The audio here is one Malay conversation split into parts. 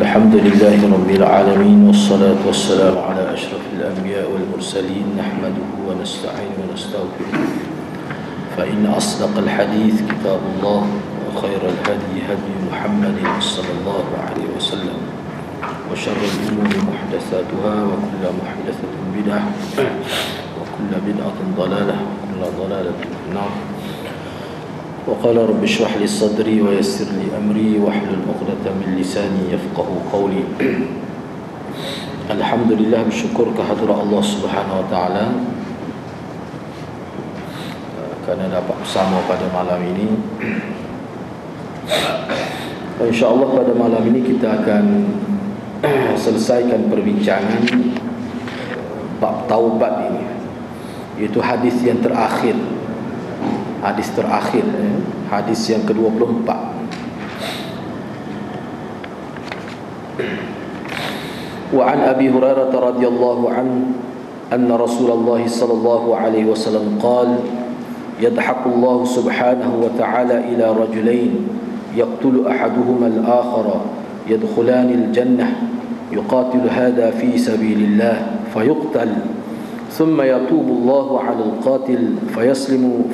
الحمد لله رب العالمين والصلاة والسلام على أشرف الأنبياء والمرسلين نحمده ونستعين ونستغفره فإن أصدق الحديث كتاب الله وخير الهدي هدي محمد صلى الله عليه وسلم وشر الأمور محدثاتها وكل محدثة بدعة وكل بدعة ضلالة وكل ضلالة في النار. وقال رب اشرح لي صدري ويسر لي أمري واحلل عقدة من لساني يفقهوا قولي. Alhamdulillah, bersyukur kehadirat Allah Subhanahu wa taala kerana dapat bersama pada malam ini. InsyaAllah pada malam ini kita akan selesaikan perbincangan bab taubat ini, iaitu hadis yang terakhir. Hadis terakhir, hadis yang ke-24. Wa an Abi Hurairah radhiyallahu anhu anna Rasulullah sallallahu alaihi wasallam qala yadhaku Allah subhanahu wa ta'ala ila rajulain yaqtulu ahaduhuma al-akhara yadkhulani al-jannah yuqatilu hadha fi sabilillah fayuqtal ثم يتوب الله على القاتل فيسلم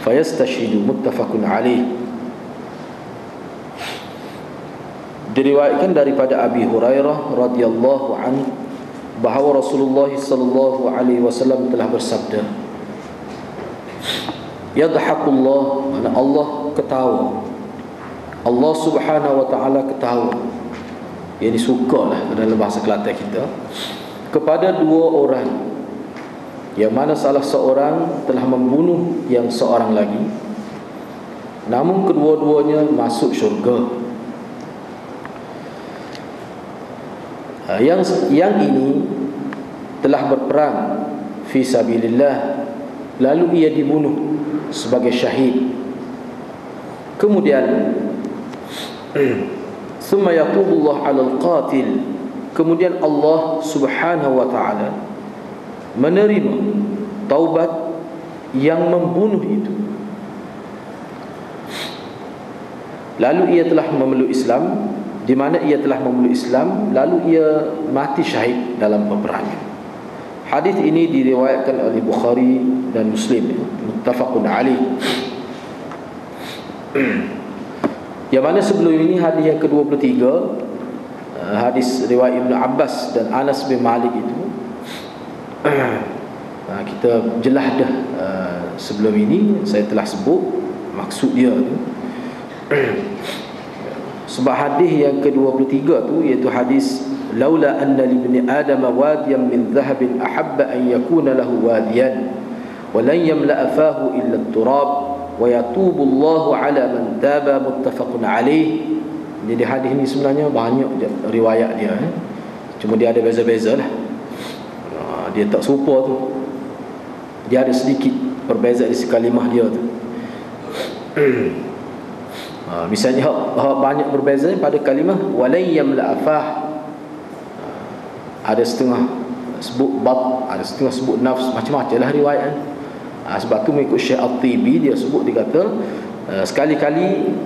فيستشهد متفق عليه. Diriwayatkan daripada Abi Hurairah radhiyallahu anhu bahawa Rasulullah sallallahu alaihi wasallam telah bersabda, yadhakullah, mana Allah ketawa, Allah subhanahu wa ta'ala ketawa, yang disukalah dalam bahasa Kelantan kita, kepada dua orang yang mana salah seorang telah membunuh yang seorang lagi, namun kedua-duanya masuk syurga. Yang ini telah berperang fi sabilillah, lalu ia dibunuh sebagai syahid. Kemudian thumma yatubullah 'alal qatil, kemudian Allah subhanahu wa ta'ala menerima taubat yang membunuh itu, lalu ia telah memeluk Islam, di mana ia telah memeluk Islam lalu ia mati syahid dalam peperangan. Hadis ini diriwayatkan oleh Bukhari dan Muslim, muttafaqun alaih. Yang mana sebelum ini hadis yang ke-23, hadis riwayat Ibn Abbas dan Anas bin Malik itu kita jelas dah. Sebelum ini saya telah sebut maksud dia tu. Sebab hadis yang ke-23 tu, iaitu hadis laula anna li ibni adam wadiyan min dhahabin ahabba an yakuna lahu wadiyan wa lan yamla'a fahu illa at-turab wa yatubu Allahu 'ala man taba, muttafaqun alaih. Jadi hadis ni sebenarnya banyak riwayat dia, cuma dia ada beza-beza lah. Dia tak serupa tu, dia ada sedikit perbezaan di kalimah dia tu. Misalnya banyak berbeza pada kalimah walayyam la'afah, ada setengah sebut bat, ada setengah sebut nafs, macam-macam lah riwayat. Sebab tu mengikut Syekh At-Tibi, dia sebut, dia kata sekali-kali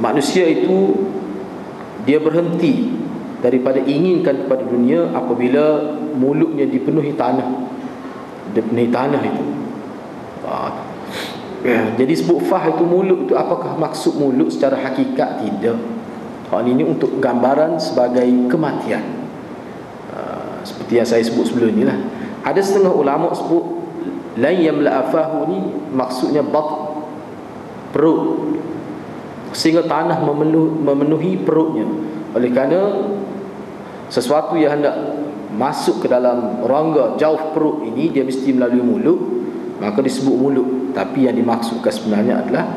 manusia itu dia berhenti daripada inginkan kepada dunia apabila mulutnya dipenuhi tanah. Dipenuhi tanah itu. Jadi sebut fah itu mulut itu, apakah maksud mulut secara hakikat? Tidak. Ini untuk gambaran sebagai kematian. Seperti yang saya sebut sebelum ni lah. Ada setengah ulama sebut la yamla afahu ni maksudnya bat, perut, sehingga tanah memenuhi perutnya. Oleh kerana sesuatu yang hendak masuk ke dalam rongga jauh perut ini, dia mesti melalui mulut, maka disebut mulut. Tapi yang dimaksudkan sebenarnya adalah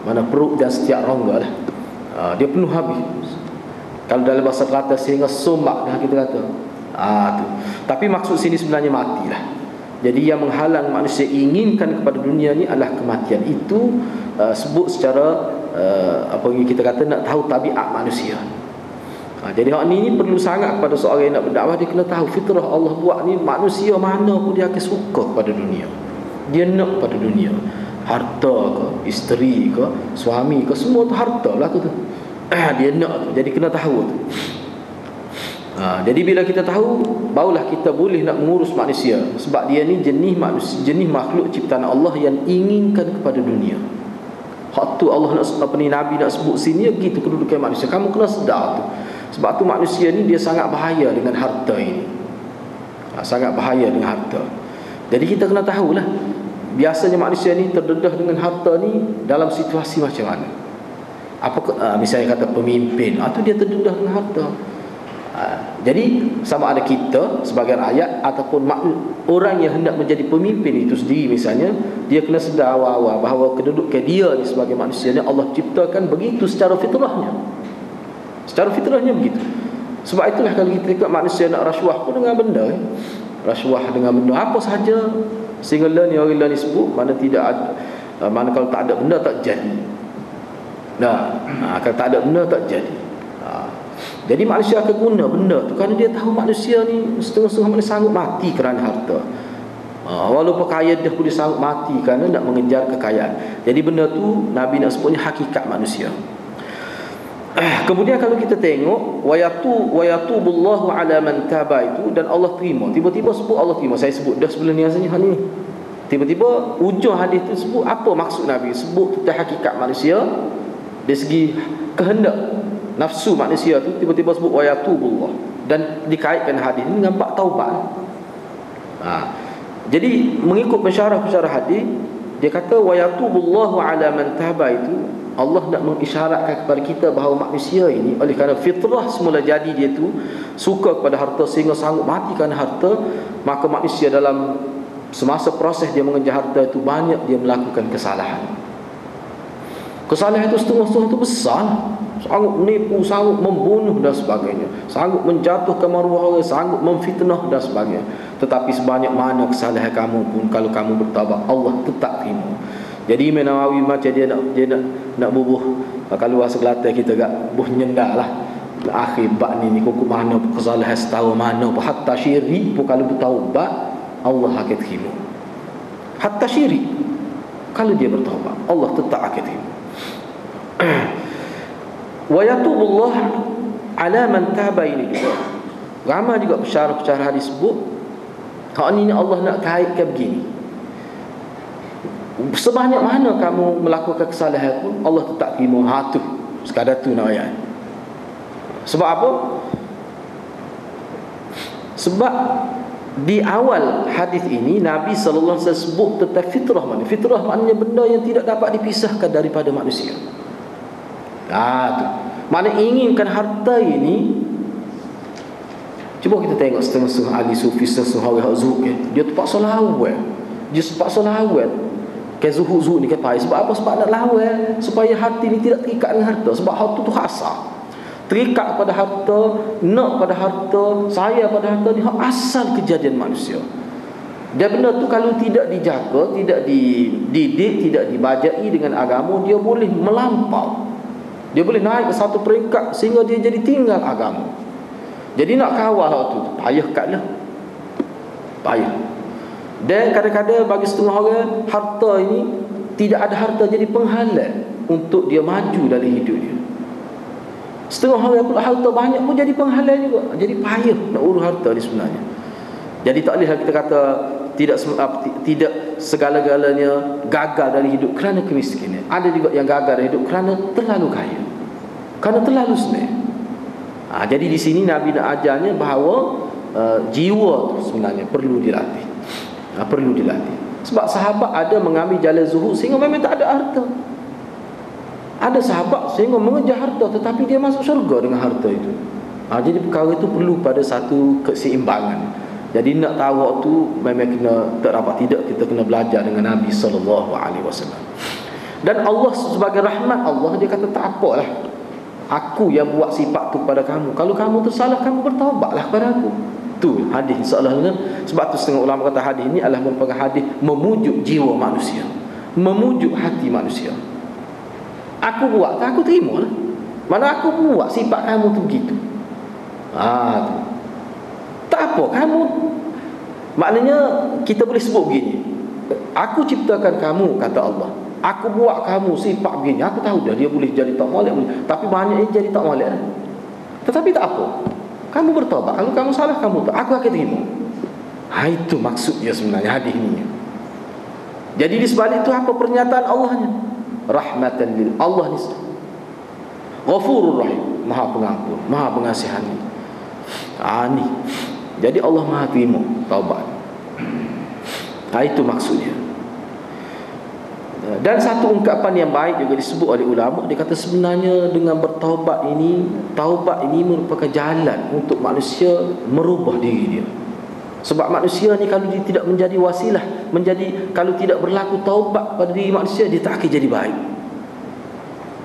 mana perut dan setiap rongga lah. Dia penuh habis. Kalau dalam bahasa Kelantan sehingga somak dah kita kata. Tu. Tapi maksud sini sebenarnya matilah. Jadi yang menghalang manusia inginkan kepada dunia ni adalah kematian. Itu sebut secara apa yang kita kata, nak tahu tabiat manusia. Jadi hak ni perlu sangat kepada seorang yang nak berdakwah. Dia kena tahu fitrah Allah buat ni, manusia mana pun dia akan suka pada dunia, dia nak pada dunia. harta ke, isteri ke, suami ke, semua tu harta lah tu. Dia nak tu, jadi kena tahu tu. Jadi bila kita tahu, barulah kita boleh nak mengurus manusia. Sebab dia ni jenis manusia, jenis makhluk ciptaan Allah yang inginkan kepada dunia. Hak tu Allah nak Nabi nak sebut sini, gitu kedudukan manusia. Kamu kena sedar tu. Sebab tu manusia ni dia sangat bahaya dengan harta ini. Sangat bahaya dengan harta. Jadi kita kena tahulah, biasanya manusia ni terdedah dengan harta ni dalam situasi macam mana. Misalnya kata pemimpin, tu dia terdedah dengan harta. Jadi sama ada kita sebagai rakyat ataupun orang yang hendak menjadi pemimpin itu sendiri, misalnya dia kena sedar awal-awal bahawa kedudukan dia ni sebagai manusia ni Allah ciptakan begitu secara fitrahnya. Secara fitrahnya begitu. Sebab itulah kalau kita tengok manusia nak rasuah pun dengan benda, rasuah dengan benda apa sahaja, sehingga ni orang ni sebut mana tidak ada, mana kalau tak ada benda tak jadi. Kalau tak ada benda tak jadi. Jadi manusia akan guna benda tu kerana dia tahu manusia ni setengah-setengah mana sanggup mati kerana harta. Walaupun kaya dia boleh sanggup mati kerana nak mengejar kekayaan. Jadi benda tu Nabi nak sebutnya hakikat manusia. Kemudian kalau kita tengok wayatubullahu ala man taba itu, dan Allah terima. Tiba-tiba sebut Allah terima. Saya sebut dah sebelum ni rasanya hari ni. Tiba-tiba ujung hadis tu sebut apa maksud Nabi? Sebut tentang hakikat manusia dari segi kehendak nafsu manusia tu, tiba-tiba sebut wayatubullah, dan dikaitkan hadis ini dengan bab taubat. Jadi mengikut pensyarah-pensyarah hadis, dia kata wayatubullahu ala man taba itu, Allah nak mengisyaratkan kepada kita bahawa manusia ini oleh kerana fitrah semula jadi dia tu suka kepada harta sehingga sanggup mati kerana harta, maka manusia dalam semasa proses dia mengejar harta itu banyak dia melakukan kesalahan. Kesalahan itu setengah-setengah itu besar, sanggup menipu, sanggup membunuh dan sebagainya, sanggup menjatuhkan maruah orang, sanggup memfitnah dan sebagainya. Tetapi sebanyak mana kesalahan kamu pun, kalau kamu bertaubat, Allah tetap terima. Jadi Imam Nawawi macam dia nak bubuh, kalau bahasa Kelantan kita agak buh nyendak lah, akhir bab ni kuku mana kesalahan setahu mana pun, hatta syirik pun kalau bertaubat Allah akan terima. Hatta syirik kalau dia bertaubat Allah tetap akan terima. Wa yatubullah ala man taba ini juga. Ramai juga pensyarah-pensyarah hadis sebut hak ni Allah nak kaitkan begini. Sebanyak mana kamu melakukan kesalahan pun Allah tetap terima. Tu sekadar tu nak ayat. Sebab apa? Sebab di awal hadis ini Nabi sallallahu alaihi wasallam sebut tentang fitrah mana. Fitrah maknanya benda yang tidak dapat dipisahkan daripada manusia. Tu. Mana inginkan harta ini. Cuba kita tengok setengah-setengah ahli sufi, setengah-setengah orang zuhud kan. Dia terpaksa lawan. Dia terpaksa lawan. Kan zuhud ni kan payah. Sebab apa? Sebab nak lawan supaya hati ni tidak terikat dengan harta. Sebab harta tu khasar. Terikat pada harta, nak pada harta, saya pada harta ni asal kejadian manusia. Dan benda tu kalau tidak dijaga, tidak dididik, tidak dibajai dengan agama, dia boleh melampau. Dia boleh naik ke satu peringkat sehingga dia jadi tinggal agama. Jadi nak kawal hal tu payah katlah. Payah. Dan kadang-kadang bagi setengah orang harta ini, tidak ada harta jadi penghalang untuk dia maju dalam hidup dia. Setengah orang pula harta banyak pun jadi penghalang juga. Jadi payah nak urus harta ni sebenarnya. Jadi tak boleh kita kata tidak segala-galanya gagal dari hidup kerana kemiskinan. Ada juga yang gagal dari hidup kerana terlalu kaya, kerana terlalu senang. Jadi di sini Nabi nak ajarnya bahawa jiwa tu sebenarnya perlu dilatih. Perlu dilatih. Sebab sahabat ada mengambil jalan zuhud sehingga memang tak ada harta. Ada sahabat sehingga mengejar harta tetapi dia masuk syurga dengan harta itu. Jadi perkara itu perlu pada satu keseimbangan. Jadi nak tahu waktu memang kena tak dapat tidak kita kena belajar dengan Nabi sallallahu alaihi wasallam. Dan Allah sebagai rahmat Allah, dia kata tak apalah. Aku yang buat sifat tu pada kamu. Kalau kamu tersalah, kamu bertaubatlah kepada aku. Tu hadis insya-Allah. Sebab tu setengah ulama kata hadis ini adalah merupakan hadis memujuk jiwa manusia, memujuk hati manusia. Aku buat, aku terima lah. Mana aku buat sifat kamu tu begitu. Tak apa kamu. Maknanya kita boleh sebut begini. Aku ciptakan kamu, kata Allah. Aku buat kamu sifat begini. Aku tahu dah dia boleh jadi tak molek, tapi banyak yang jadi tak molek. Tetapi tak apa, kamu bertobat. Kalau kamu salah, kamu tak, aku akan terima. Itu maksudnya sebenarnya hadis ini. Jadi di sebalik itu apa pernyataan Allahnya? Rahmatan lil Allah ni Ghafurur Rahim, Maha Pengampun, Maha Pengasihani. Ni. Jadi Allah Maha terima taubat. Itu maksudnya. Dan satu ungkapan yang baik juga disebut oleh ulama, dia kata sebenarnya dengan bertaubat ini, taubat ini merupakan jalan untuk manusia merubah diri dia. Sebab manusia ni kalau dia tidak menjadi wasilah, kalau tidak berlaku taubat pada diri manusia, dia tak akan jadi baik.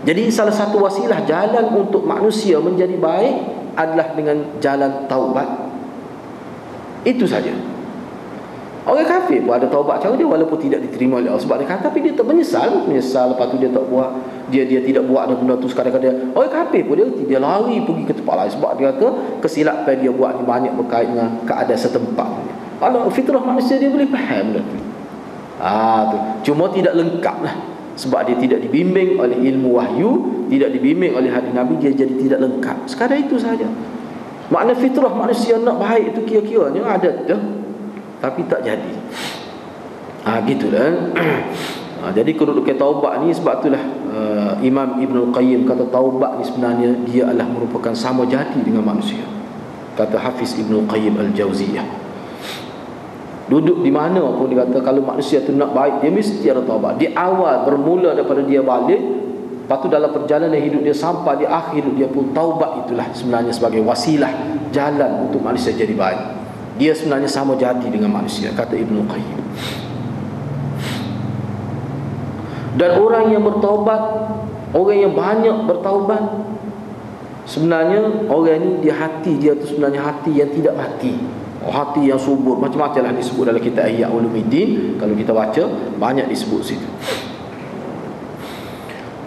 Jadi salah satu wasilah jalan untuk manusia menjadi baik adalah dengan jalan taubat. Itu saja. Orang kafir pun ada taubat cara dia, walaupun tidak diterima oleh Allah. Sebab dia kata, tapi dia tak menyesal, lepas tu dia tak buat, dia tidak buat ada benda tu sekadar-kadar. Orang kafir pun dia lari pergi ke tempat lain, sebab dia kata kesilapan dia buat ni banyak berkait dengan keadaan setempat. Kalau fitrah manusia dia boleh faham benda tu. Tu. Cuma tidak lengkap lah, sebab dia tidak dibimbing oleh ilmu wahyu, tidak dibimbing oleh hadis Nabi, dia jadi tidak lengkap. Sekadar itu saja. Makna fitrah manusia nak baik itu kira-kiranya ada dah, tapi tak jadi. Gitulah. Jadi kedudukan taubat ni, sebab itulah Imam Ibn Qayyim kata taubat ni sebenarnya dia adalah merupakan sama jadi dengan manusia. Kata Hafiz Ibn Qayyim Al-Jauziyah. Duduk di mana pun dia kata kalau manusia tu nak baik, dia mesti ada taubat. Di awal bermula daripada dia balik, lepas tu dalam perjalanan hidup dia sampai di akhir hidup dia pun, taubat itulah sebenarnya sebagai wasilah jalan untuk manusia jadi baik. Dia sebenarnya sama jadi dengan manusia, kata Ibn Qayyim. Dan orang yang bertaubat, orang yang banyak bertaubat, sebenarnya orang ni dia hati dia tu sebenarnya hati yang tidak mati. Hati yang subur, macam-macam lah disebut dalam kitab Ihya Ulumuddin. Kalau kita baca, banyak disebut situ.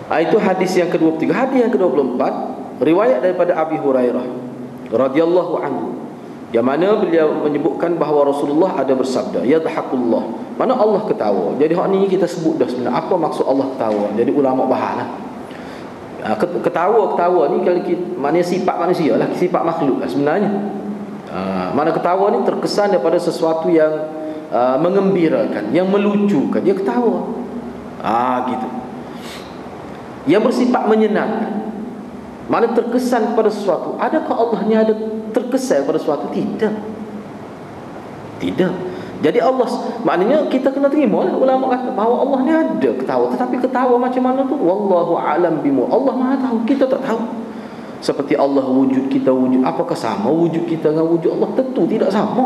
Itu hadis yang ke-23. Hadis yang ke-24, riwayat daripada Abi Hurairah radhiyallahu anhu, yang mana beliau menyebutkan bahawa Rasulullah ada bersabda, yadhakullah, mana Allah ketawa. Jadi hak ni kita sebut dah sebenarnya apa maksud Allah ketawa. Jadi ulama bahaslah. Ketawa ni kalau kita, maknanya sifat manusia lah, sifat makhluk lah sebenarnya. Mana ketawa ni terkesan daripada sesuatu yang mengembirakan, yang melucukan, dia ketawa. Gitu. Yang bersifat menyenangkan. Mana terkesan kepada sesuatu. Adakah Allah ni ada terkesan pada sesuatu? Tidak. Jadi Allah, maknanya kita kena terima lah. Ulama kata bahawa Allah ni ada ketawa. Tetapi ketawa macam mana tu, wallahu a'lam bimu, Allah Maha tahu, kita tak tahu. Seperti Allah wujud, kita wujud, apakah sama wujud kita dengan wujud Allah? Tentu tidak sama.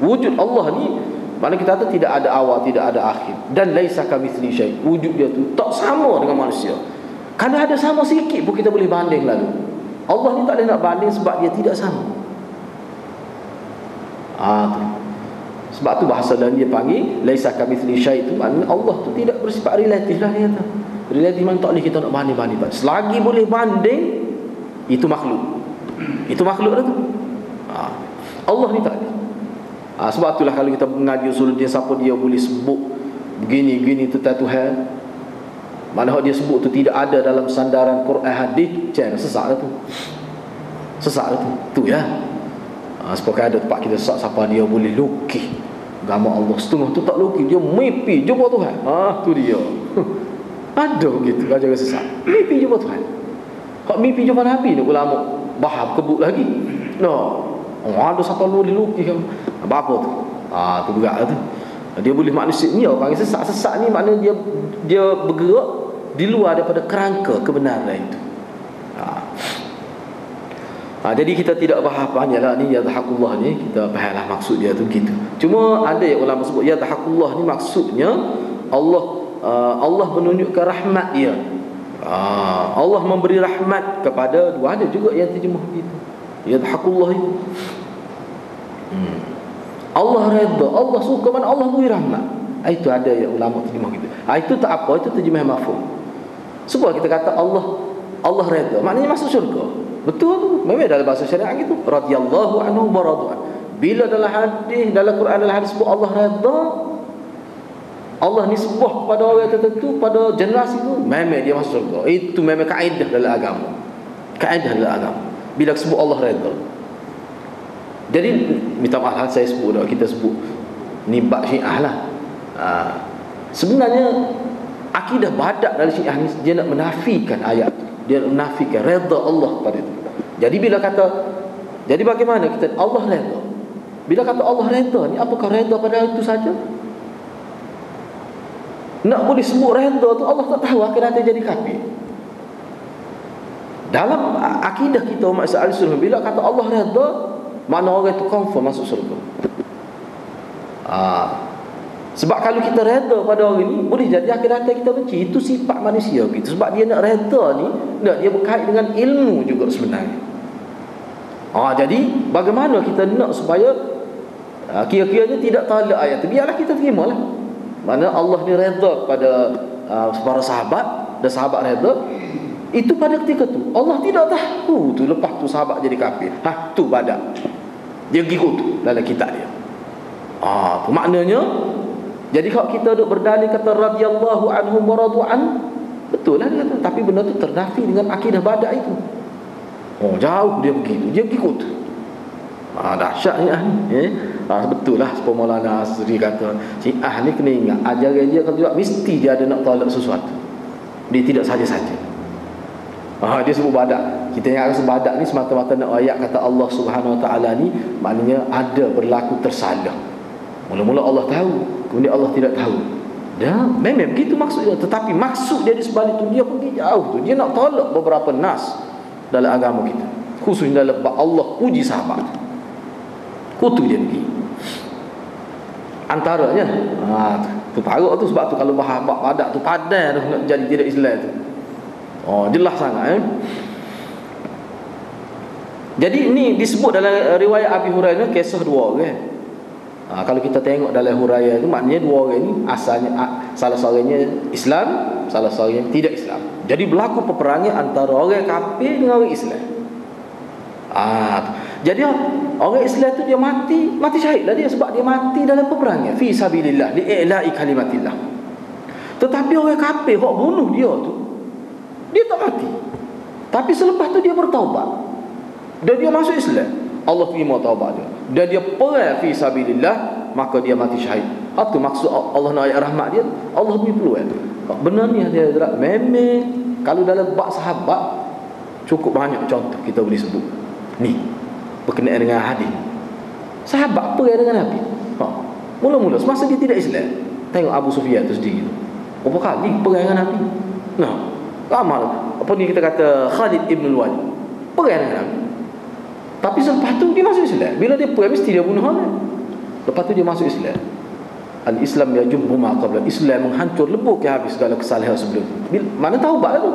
Wujud Allah ni, mana kita kata tidak ada awal, tidak ada akhir. Dan laisa kamitsli syai', wujud dia tu tak sama dengan manusia. Kalau ada sama sikit pun kita boleh banding lalu. Allah ni tak boleh nak banding sebab dia tidak sama. Tu. Sebab tu bahasa dalam dia panggil laisa kamitsli syai', tu maknanya Allah tu tidak bersifat relatif lah dia kata. Relatif man tak boleh kita nak banding. Selagi boleh banding, itu makhluk. Itu makhluk dah tu. Allah ni tak ada. Sebab itulah kalau kita mengaji usuluddin, siapa dia boleh sebut begini tu Tuhan, mana dia sebut tu tidak ada dalam sandaran Quran hadis, sesak dah tu. Tu ya. Sepakai ada tempat kita sesak, siapa dia boleh lukis gambar Allah setengah tu tak lukis, dia mimpi jumpa Tuhan. Tu dia. Ada gitu aja sesak. Mimpi jumpa Tuhan. Kau mimpi jumpa Nabi ni ulama bahab kebut lagi. Ada siapa boleh lukis apa tu? Tu berat tu. Dia boleh manusia ni panggil sesak. Sesak ni maknanya dia bergerak di luar daripada kerangka kebenaran itu. Jadi kita tidak faham banyaklah ni yadhakullah ni, kita fahamlah maksud dia tu gitu. Cuma ada yang ulama sebut yadhakullah ni maksudnya Allah menunjukkan rahmat dia. Allah memberi rahmat kepada dua, ada juga yang terjemah gitu. Yadhakullah itu. Allah redha, Allah suka, mana Allah beri rahmat. Itu ada yang ulama terjemah gitu. Itu tak apa, itu terjemah mafhum. Sebab kita kata Allah redha, maknanya masuk syurga. Betul tu. Memang dalam bahasa syariat gitu. Radhiyallahu anhu wa radu'an. Bila dalam hadis, dalam Quran, dalam hadis sebut Allah redha, Allah nisbah kepada orang tertentu, pada generasi itu, memang dia masuk surga. Itu memang kaedah dalam agama. Kaedah dalam agama. Bila sebut Allah redha. Jadi minta maaf saya sebut dah, kita sebut ni bab Syiah lah. Sebenarnya akidah badak dari Syiah ni, dia nak menafikan ayat tu. Dia nak menafikan redha Allah pada itu. Jadi bila kata, jadi bagaimana kita Allah redha? Bila kata Allah redha ni, apakah redha pada itu saja? Nak boleh sebut redha tu, Allah tak tahu akan datang jadi kafir. Dalam akidah kita umat Islam Ahlussunnah, bila kata Allah redha, makna orang itu confirm masuk surga. Sebab kalau kita redha pada orang ni, boleh jadi akan datang kita benci. Itu sifat manusia gitu. Sebab dia nak redha ni, dia berkait dengan ilmu juga sebenarnya. Jadi bagaimana kita nak supaya kira-kiranya tidak tolak ayat tu? Biarlah kita terima lah. Mana Allah ni redha pada para sahabat, dan sahabat redha. Itu pada ketika tu Allah tidak tahu tu, lepas tu sahabat jadi kafir. Tu badak. Dia gigut tu dalam kitab dia. Tu maknanya. Jadi kalau kita duk berdalil kata radhiyallahu anhum wa radu'an, betul lah dia kata, tapi benda tu ternafi dengan akidah badak itu. Jauh dia begitu, dia gigut. Dahsyatnya ni. Betul lah seperti Maulana Asri kata, Syiah ni kena ingat ajaran dia kalau juga mesti dia ada nak tolak sesuatu. Dia tidak saja-saja. Dia sebut badak. Kita yang rasa badak ni semata-mata nak ayat kata Allah Subhanahu Wa Taala ni, maknanya ada berlaku tersalah. Mula-mula Allah tahu, kemudian Allah tidak tahu. Memang begitu maksudnya. Tetapi maksud dia di sebalik tu, dia pergi jauh tu. Dia nak tolak beberapa nas dalam agama kita, khususnya dalam Allah puji sahabat. Kutu dia pergi. Antaranya tu paruk tu, sebab tu kalau bahabat badak tu padan tu nak jadi tidak Islam tu. Jelas sangat. Jadi ini disebut dalam riwayat Abi Hurairah, kisah dua orang. Kalau kita tengok dalam Hurairah itu, maknanya dua orang ni asalnya salah seorangnya Islam, salah seorangnya tidak Islam. Jadi berlaku peperangan antara orang kafir dengan orang Islam. Jadi orang Islam tu dia mati syahid lah dia, sebab dia mati dalam peperangan fi sabilillah li'ila'i kalimatillah. Tetapi orang kafir hok bunuh dia tu, dia tak mati. Tapi selepas tu dia bertaubat dan dia masuk Islam. Allah terima taubat dia dan dia perang fi sabilillah, maka dia mati syahid. Itu maksud Allah nak ayat rahmat dia. Allah beri peluang. Benar ni dia memang kalau dalam bab sahabat cukup banyak contoh kita boleh sebut. Ni berkenaan dengan hadis. Sahabat perang dengan Nabi. Mula-mula semasa dia tidak Islam, tengok Abu Sufyan tu sendiri. Berapa kali perang dengan Nabi? Ramal. Apa ni kita kata Khalid ibn al-Walid perang dengan Nabi. Tapi selepas tu dia masuk Islam. Bila dia perang mesti dia bunuh orang. Lepas tu dia masuk Islam. Al-Islam yajubbu ma qabla. Islam menghancur lebur ke habis segala kesalahan sebelum. Mana taubat tu?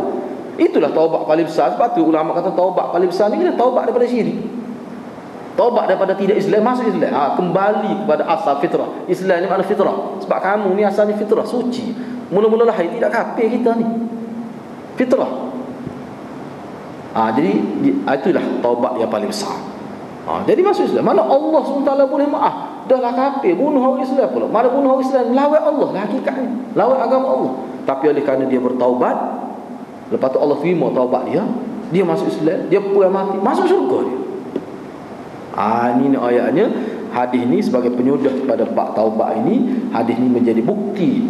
Itulah taubat paling besar. Sebab tu ulama kata taubat paling besar ni kita taubat daripada syirik. Taubat daripada tidak Islam masuk Islam. Kembali kepada asal fitrah. Islam ni makna fitrah. Sebab kamu ni asalnya fitrah suci. Mula-mula lahir tidak kafir kita ni. Fitrah. Jadi itulah taubat yang paling besar. Jadi masuk Islam. Mana Allah SWT boleh maaf. Dah lah kafir, bunuh orang Islam pula. Mana bunuh orang Islam, lawan Allah lah hakikatnya, lawan agama Allah. Tapi oleh kerana dia bertaubat, lepas tu Allah terima taubat dia, dia masuk Islam, dia perang mati, masuk syurga dia. Ini ayatnya. Hadis ni sebagai penyudah kepada bab taubat ini. Hadis ni menjadi bukti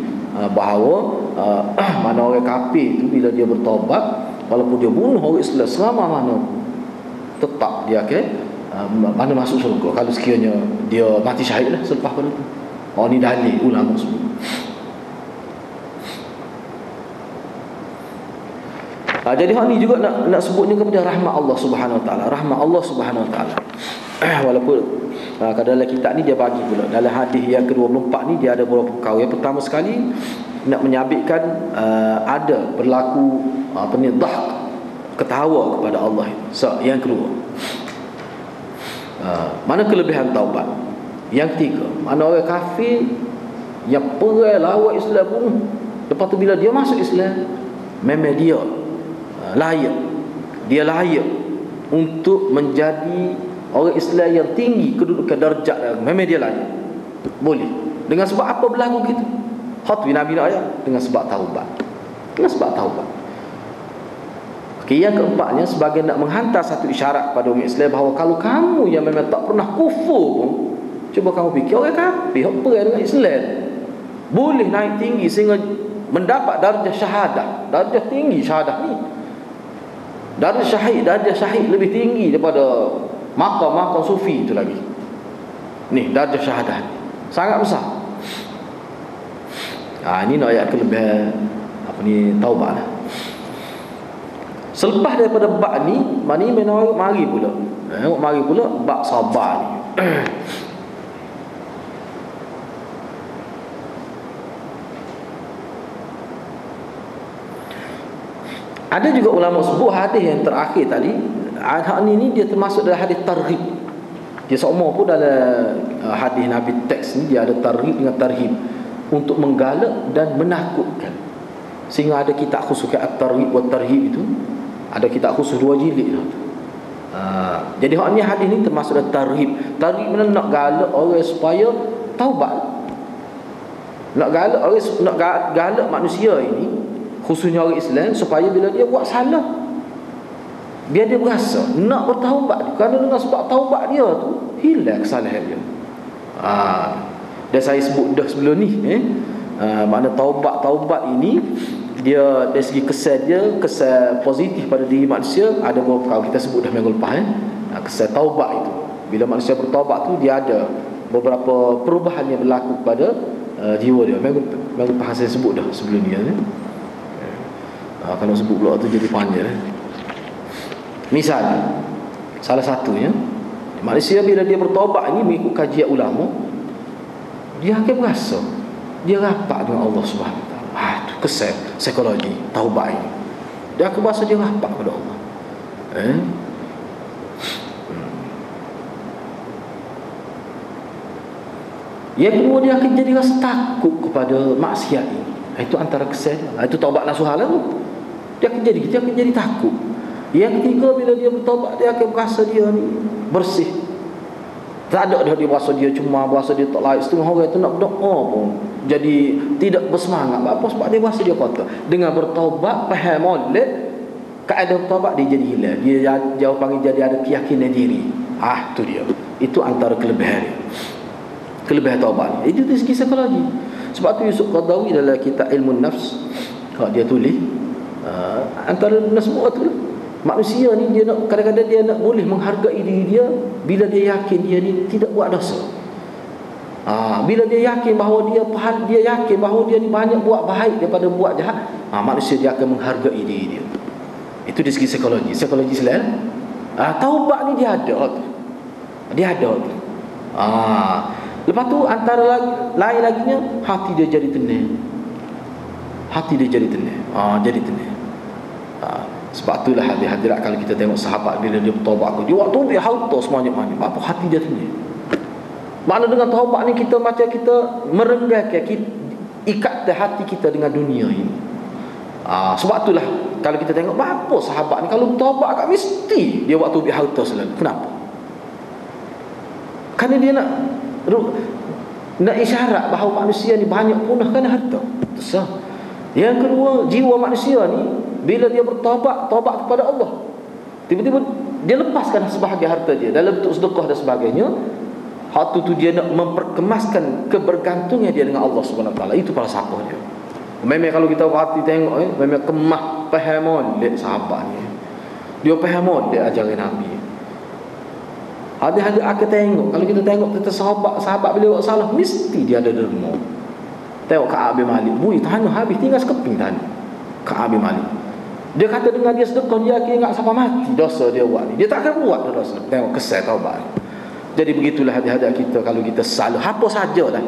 bahawa mana orang kafir itu bila dia bertaubat, walaupun dia bunuh orang Islam selama mana, tetap dia mana masuk surga kalau sekiranya dia mati syahid lah selepas pada itu. Ni dalil ulama semua. Jadi hal ni juga nak sebutnya kepada rahmat Allah Subhanahu Wa Taala. Rahmat Allah Subhanahu Wa Taala. Walaupun dalam kitab ni dia bagi pula dalam hadis yang ke-24 ni dia ada beberapa perkara. Yang pertama sekali nak menyabitkan ada berlaku dhahk, ketawa kepada Allah. Yang kedua, mana kelebihan taubat. Yang ketiga, mana orang kafir yang perang lawan Islam bunuh, lepas tu bila dia masuk Islam, memang dia layak, dia layak untuk menjadi orang Islam yang tinggi kedudukan darjat. Memang dia layak, boleh. Dengan sebab apa berlaku gitu? Khatwi Nabi nak ayat dengan sebab taubat. Dengan sebab taubat. Okey, yang keempatnya sebagai nak menghantar satu isyarat kepada umat Islam bahawa kalau kamu yang memang tak pernah kufur pun, cuba kamu fikir orang kafir apa dengan Islam boleh naik tinggi sehingga mendapat darjah syahadah. Darjah tinggi syahadah ni. Darjah syahid lebih tinggi daripada makam sufi itu lagi. Ni darjah syahadah ni sangat besar. Ini nak ayat kelebihan taubat lah. Selepas daripada bab ni, mari pula bab sabar ni. Ada juga ulama sebut hadis yang terakhir tadi, hadis ni dia termasuk dalam hadis targhib. Dia semua pun dalam hadis Nabi teks ni dia ada targhib dengan tarhib untuk menggalak dan menakutkan. Sehingga ada kitab khusus at-targhib wa tarhib itu, ada kitab khusus 2 jilid tu. Jadi hadis ni termasuk dalam tarhib. Tarhib mana nak galak orang supaya taubat. Nak galak manusia ini, khususnya orang Islam, supaya bila dia buat salah, biar dia berasa nak bertaubat. Kerana dengan sebab taubat dia tu hilang kesalahan dia. Dan saya sebut dah sebelum ni, makna taubat ini dia dari segi kesan positif pada diri manusia ada beberapa. Kalau kita sebut dah minggu lepas, kesan taubat itu, bila manusia bertaubat tu dia ada beberapa perubahan yang berlaku pada jiwa dia. Minggu lepas saya sebut dah sebelum ni. Kalau sebut pula tu jadi panjang. Misalnya, salah satunya, manusia bila dia bertaubat ni mengikut kajian ulama, dia akan berasa dia rapat dengan Allah Subhanahu Wa Taala. Tu kesan psikologi taubat ini. Dia akan berasa dia rapat kepada Allah. Yang kedua, dia akan jadi rasa takut kepada maksiat ini. Itu antara kesan. Itu taubat nasuhah lah tu. Dia akan jadi takut. Yang ketiga, bila dia bertaubat, dia akan berasa dia ni bersih. Tak ada dah dia berasa dia cuma berasa dia tak layak. Setengah orang itu nak berdoa pun jadi tidak bersemangat. Apa? Sebab dia berasa dia kotor. Dengan bertaubat, faham molek, keadaan bertaubat dia jadi hilang. Dia jauh panggil jadi ada keyakinan diri. Tu dia. Itu antara kelebihan dia. Kelebihan taubat. Itu dari segi psikologi. Sebab tu Yusuf Qaradawi dalam kitab Ilmu Nafs, dia tulis antara semua tu, manusia ni dia nak, kadang-kadang dia nak boleh menghargai diri dia bila dia yakin dia ni tidak buat dosa. Bila dia yakin bahawa dia yakin bahawa dia ni banyak buat baik daripada buat jahat, manusia dia akan menghargai diri dia. Itu dari segi psikologi Islam. Taubat ni dia ada tu. Lepas tu antara lain laginya, hati dia jadi tenang. Jadi tenang. Sebab itulah hadirat kalau kita tengok sahabat bila dia bertaubat, dia waktu dia harta semuanya mana, apa hati dia tenang. Makna dengan taubat ni kita macam kita merenggahkan ikat hati kita dengan dunia ini. Sebab itulah kalau kita tengok apa sahabat ni kalau bertaubat agak mesti dia waktu dia harta selalu. Kenapa? Kerana dia nak isyarat bahawa manusia ni banyak punah kerana harta. Besar. Yang kedua, jiwa manusia ni bila dia bertaubat kepada Allah, tiba-tiba dia lepaskan sebahagian harta dia dalam bentuk sedekah dan sebagainya. Harta tu dia nak memperkemaskan kebergantungnya dia dengan Allah Subhanahu Wa Taala. Itu falsafah dia. Memang kalau kita perhati tengok, memang kemah faham oleh sahabat ni. Dia faham oleh ajaran Nabi. Ada akan tengok, kalau kita tengok kita sahabat bila buat salah mesti dia ada derma. Tengok Ka'ab bin Malik, tanah habis tinggal sekeping tanah. Ka'ab bin Malik, dia kata dengan dia sedekah, dia akan ingat sampai mati dosa dia buat ni. Dia tak akan buat dosa. Tengok kesal taubat. Jadi begitulah hadiah-hadiah kita kalau kita salah apa sajalah.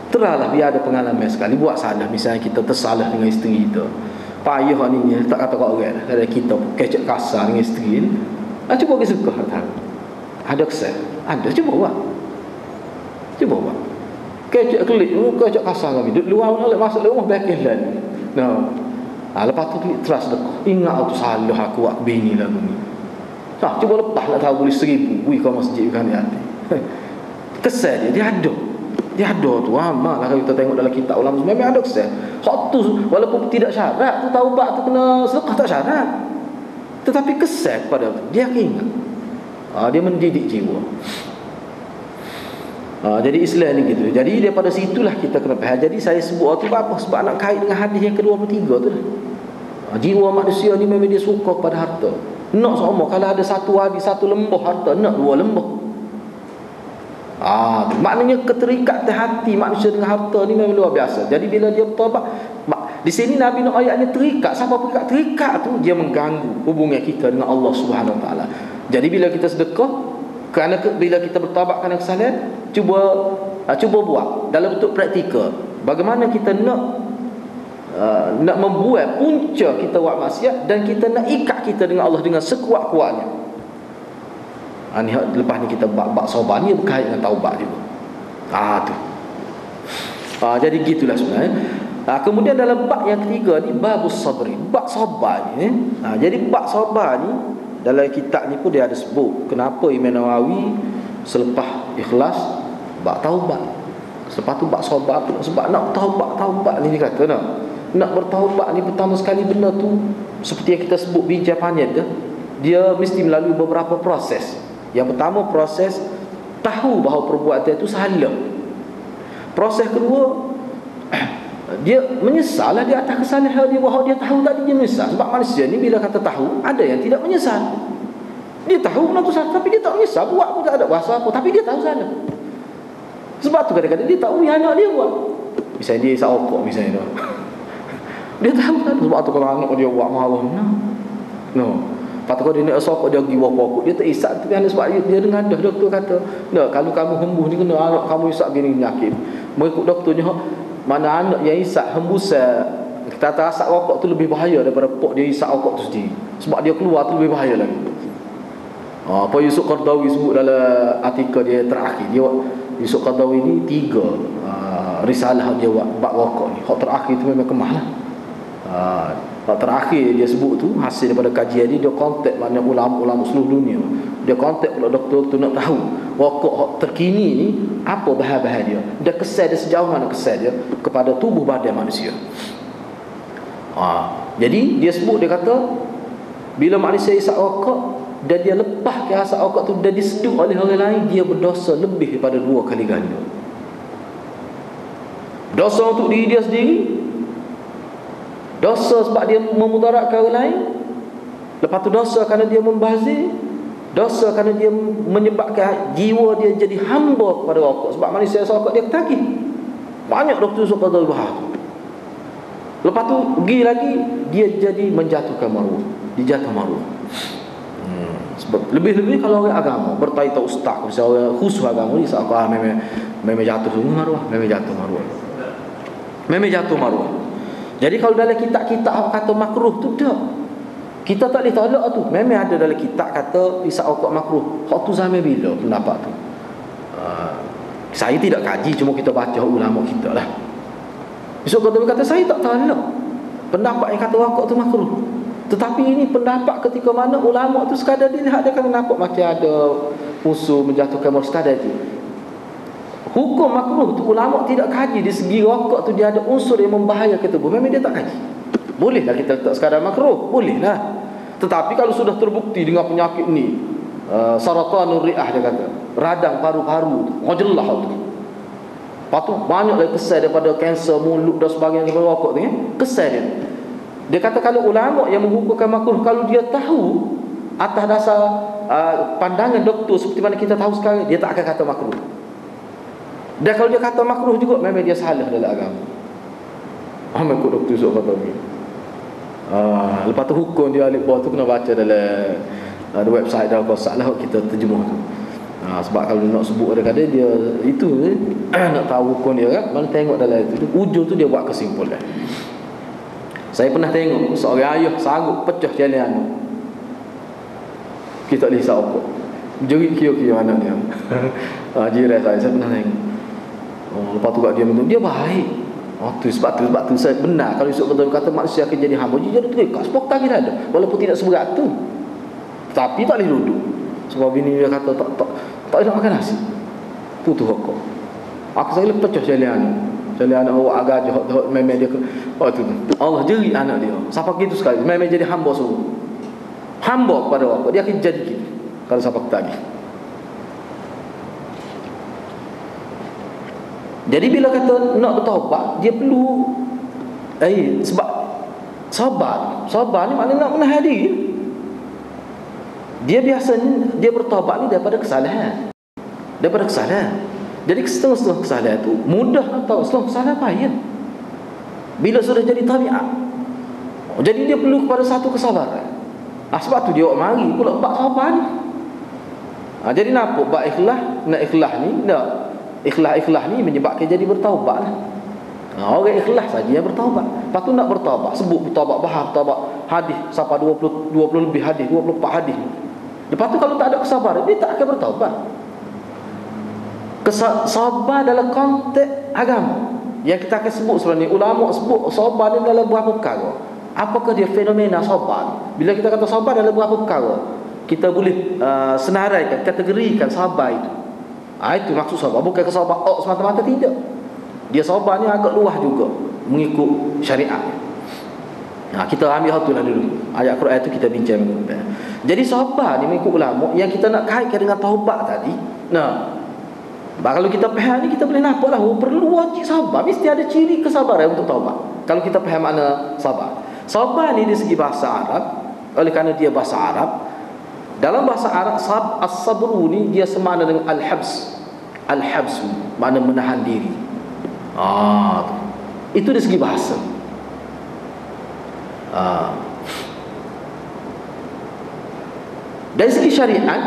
Terahlah biar ada pengalaman sekali buat salah. Misalnya kita tersalah dengan isteri kita, payah ni tak kata kat orang dah kita kecek kasar dengan isteri ni. Cuba pergi suka ada kesal. Ada, cuba buat. Kecek kelik, kecek kasar kami. Duduk luar masuk rumah bakin lah. Lepas tu klik terus dekat. Ingat tu salah aku buat bini lagu ni. Cuba lepas lah tahu boleh 1000. Kau masjid kan hati. Kesal dia ada. Dia ada tu, amal lah kalau kita tengok dalam kitab ulama memang ada kesal. Hak tu walaupun tidak syarat tu taubat tu kena sedekah tak syarat. Tetapi kesal pada tu, dia ingat. Dia mendidik jiwa. Jadi Islam ni gitu. Jadi daripada situlah kita kena faham. Jadi saya sebut tu apa? Sebab nak kait dengan hadis yang ke-23 tu lah. Jiwa manusia ni memang dia suka kepada harta. Nak sama kalau ada satu hadis satu lembah harta, nak dua lembah. Maknanya keterikatan hati manusia dengan harta ni memang luar biasa. Jadi bila dia bertaubat, di sini Nabi nak ayatnya terikat. Siapa terikat tu dia mengganggu hubungan kita dengan Allah Subhanahu Wa Taala. Jadi bila kita sedekah, kerana bila kita bertaubat kerana kesalahan, cuba buat dalam bentuk praktikal. Bagaimana kita nak membuat punca kita buat maksiat dan kita nak ikat kita dengan Allah dengan sekuat-kuatnya. Lepas ni kita bab sabar ni berkait dengan taubat juga. Tu. Jadi gitulah sebenarnya. Kemudian dalam bab yang ketiga ni babus sabri, bab sabar ni. Jadi bab sabar ni dalam kitab ni pun dia ada sebut kenapa Imam Nawawi selepas ikhlas bab taubat. Selepas tu bab sabar pula sebab nak taubat ni dia kata nak bertaubat ni pertama sekali benda tu seperti yang kita sebut bincang panjang dia mesti melalui beberapa proses. Yang pertama proses tahu bahawa perbuatan itu salah. Proses kedua dia menyesal di atas kesalahan dia, bahawa dia tahu tadi dia menyesal. Sebab manusia ni bila kata tahu, ada yang tidak menyesal. Dia tahu benda tu salah tapi dia tak menyesal, buat pun tak ada bahasa apa, tapi dia tahu salah. Sebab tu kadang-kadang dia tahu yang anak dia buat. Misalnya dia isap rokok misalnya tu. Dia tahu salah. Sebab tu kalau anak dia buat marah. No. Lepas tu kalau dia nak sokok dia pergi bawah pokok, dia tak isap tu kerana sebab dia dengar dah doktor kata, "Nak kalau kamu hembus ni kena anak kamu isap gini penyakit." Mengikut doktornya mana anak yang isap hembusan kita asap rokok tu lebih bahaya daripada pok dia isap rokok tu sendiri. Sebab dia keluar tu lebih bahaya lagi. Apa Yusuf Qaradawi sebut dalam artikel dia terakhir. Dia Yusuf Qaradawi ni 3 risalah dia buat bab rokok ni. Hak terakhir tu memang kemahlah. Hak terakhir dia sebut tu hasil daripada kajian dia kontak mana ulama-ulama seluruh dunia. Dia kontak pula doktor tu nak tahu rokok hak terkini ni apa bahan-bahan dia. Dia kesan dia sejauh mana kesan dia kepada tubuh badan manusia. Jadi dia sebut, dia kata bila manusia isap rokok dan dia lepas ke asap rokok tu dan diseduk oleh orang lain, dia berdosa lebih daripada 2 kali ganda. Dosa untuk diri dia sendiri, dosa sebab dia memudaratkan orang lain, lepas tu dosa kerana dia membazir, dosa kerana dia menyebabkan jiwa dia jadi hamba kepada rokok. Sebab manusia rokok dia ketagih. Banyak doktor suka tahu bahas. Lepas tu pergi lagi dia jadi menjatuhkan maruah, dijatuh maruah. Sebab lebih-lebih kalau orang agama bertaita ustaz, misalnya khusus agama ni seakan memang jatuh maruah, memang jatuh maruah. Memang jatuh maruah. Jadi kalau dalam kitab-kitab kata makruh tu tak, kita tak boleh tolak tu. Memang ada dalam kitab kata isap rokok makruh. Hak tu zaman bila pendapat tu? Saya tidak kaji, cuma kita baca ulama kita lah. Besok kata saya tak tolak pendapat yang kata rokok tu makruh. Tetapi ini pendapat ketika mana ulama tu sekadar dilihat dia kan nampak macam ada unsur menjatuhkan maruah sekadar tu. Hukum makruh tu ulama tidak kaji di segi rokok tu dia ada unsur yang membahayakan tubuh. Memang dia tak kaji. Bolehlah kita letak sekadar makruh, bolehlah. Tetapi kalau sudah terbukti dengan penyakit ni, saratanur ri'ah dia kata, radang paru-paru tu, majelah tu. Patut banyak lagi kesan daripada kanser mulut dan sebagainya daripada rokok tu, kesan dia. Dia kata kalau ulama yang menghukumkan makruh, kalau dia tahu atas dasar pandangan doktor seperti mana kita tahu sekarang, dia tak akan kata makruh. Dan kalau dia kata makruh juga, memang dia salah dalam agama. Mengikut doktor Yusuf kata begini. Lepas tu hukum dia alif bawah tu kena baca dalam ada website dalam kosak lah kita terjemuh tu. Sebab kalau nak sebut kadang-kadang dia itu nak tahu hukum dia kan, mana tengok dalam itu ujung tu dia buat kesimpulan. Saya pernah tengok seorang ayah sanggup pecah jalan anak. Kita boleh hisap rokok, jerit kira-kira anak dia. Jiran saya pernah tengok. Lepas tu kat dia minum, dia baik. Sebab tu saya benar kalau Yusuf kata manusia akan jadi hamba, dia jadi terikat sepokan kita ada, walaupun tidak seberat tu. Tapi tak boleh duduk. Sebab bini dia kata tak boleh nak makan nasi. Putus rokok. Aku sekali pecah jalan. Jalan awak agak johok memang dia oh tu. Allah jeri anak dia. Siapa gitu sekali memang jadi hamba suruh. Hamba kepada Allah. Dia akan jadi gitu. Kalau siapa tadi. Jadi bila kata nak bertaubat, dia perlu sebab sabar. Sabar ni maknanya nak menahan diri. Dia biasanya dia bertaubat ni daripada kesalahan. Daripada kesalahan. Jadi setengah-setengah kesalahan tu mudah atau setengah kesalahan payah. Bila sudah jadi tabiat. Jadi dia perlu kepada satu kesabaran. Sebab tu dia mari pula bab sabar ni. Jadi nampak bab ikhlas, nak ikhlas ni, nak ikhlas ni menyebabkan jadi bertaubat lah. Orang ikhlas saja yang bertaubat. Lepas tu nak bertaubat, sebut bertaubat bahar, bertaubat hadis sampai 20 lebih hadis, 24 hadis. Lepas tu kalau tak ada kesabaran, dia tak akan bertaubat. Sabar dalam konteks agama yang kita akan sebut sebenarnya, ulama sebut sabar ni dalam beberapa perkara. Apakah dia fenomena sabar? Bila kita kata sabar dalam beberapa perkara, kita boleh senaraikan, kategorikan sabar itu. Itu maksud sabar. Bukan sabar semata-mata, tidak. Dia sabar ni agak luas juga, mengikut syariat. Kita ambil hal tu lah dulu. Ayat Quran tu kita bincang. Jadi sabar ni mengikut ulama, yang kita nak kaitkan dengan taubat tadi. Kalau kita faham ni, kita boleh nampak lah, perlu wajib sabar. Mesti ada ciri kesabaran untuk taubat. Kalau kita faham makna sabar. Sabar ni dari segi bahasa Arab, oleh kerana dia bahasa Arab, dalam bahasa Arab as-sabru ni dia semakna dengan al-habs. Al-habs makna menahan diri. Itu dari segi bahasa. Dari segi syariat,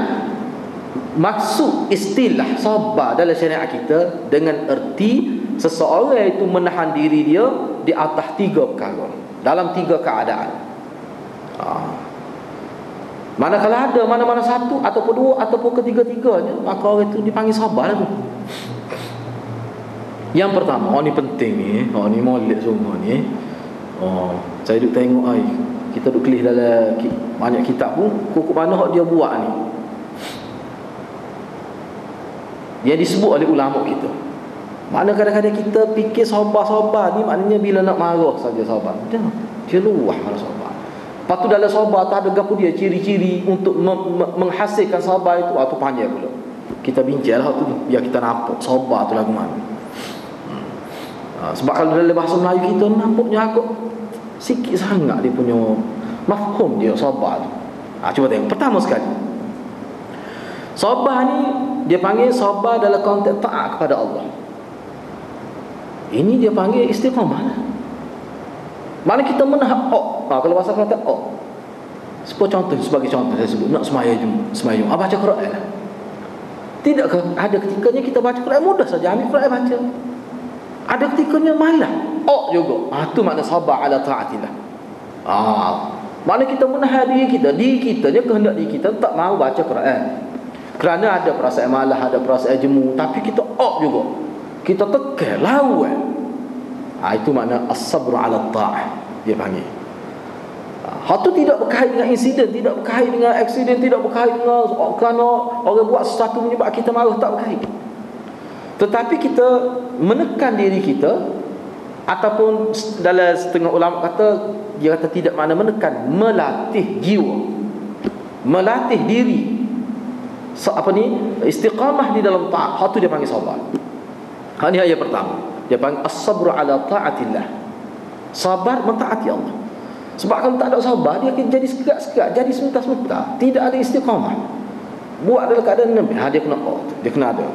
maksud istilah sabar dalam syariat kita dengan erti seseorang itu menahan diri dia di atas 3 perkara, dalam 3 keadaan. Manakala ada mana-mana satu ataupun 2 ataupun ketiga-tiganya, maka orang itu dipanggil sabar lah tu. Yang pertama, ni penting ni, ni molek semua ni. Saya duk tengok kita duk kelih dalam banyak kitab pun, kok mana hak dia buat ni. Dia disebut oleh ulama kita. Mana kadang-kadang kita fikir sabar-sabar ni maknanya bila nak marah saja sabar. Dia luah mana sabar. Lepas tu dalam sabar tak ada gapo dia ciri-ciri untuk menghasilkan sabar itu atau panjang pula. Kita bincang lah tu biar kita nampak sabar tu lagu mana. Sebab kalau dalam bahasa Melayu kita nampaknya agak sikit sangat dia punya mafhum dia sabar tu. Cuba tengok. Pertama sekali, sabar ni dia panggil sabar dalam konteks taat kepada Allah. Ini dia panggil istiqamah lah. Mana kita menahan kalau bahasa kata sebagai contoh saya sebut, nak semayang baca Quran lah. Tidakkah ada ketikanya kita baca Quran mudah saja, ambil Quran baca. Ada ketikanya malah juga. Itu makna sabar ala taatillah. Mana kita menahan diri kita je kehendak diri kita tak mahu baca Quran. Kerana ada perasaan malah, ada perasaan jemu, tapi kita juga. Kita tekan, lawan. Itu makna as-sabru ala ta'ah dia panggil. Hal tu tidak berkait dengan insiden, tidak berkait dengan aksiden, tidak berkait dengan kerana orang buat sesuatu menyebab kita marah, tak berkait. Tetapi kita menekan diri kita, ataupun dalam setengah ulama kata, dia kata tidak makna menekan, melatih jiwa, melatih diri. Istiqamah di dalam taat. Hal tu dia panggil sabar. Ini ayat pertama. Dia panggil as-sabru ala ta'atillah. Sabar mentaati Allah. Sebab kalau tak ada sabar, dia akan jadi sekat-sekat, jadi sementara-sementara, tidak ada istiqamah. Buat dalam keadaan Nabi, dia kena dia kena ada.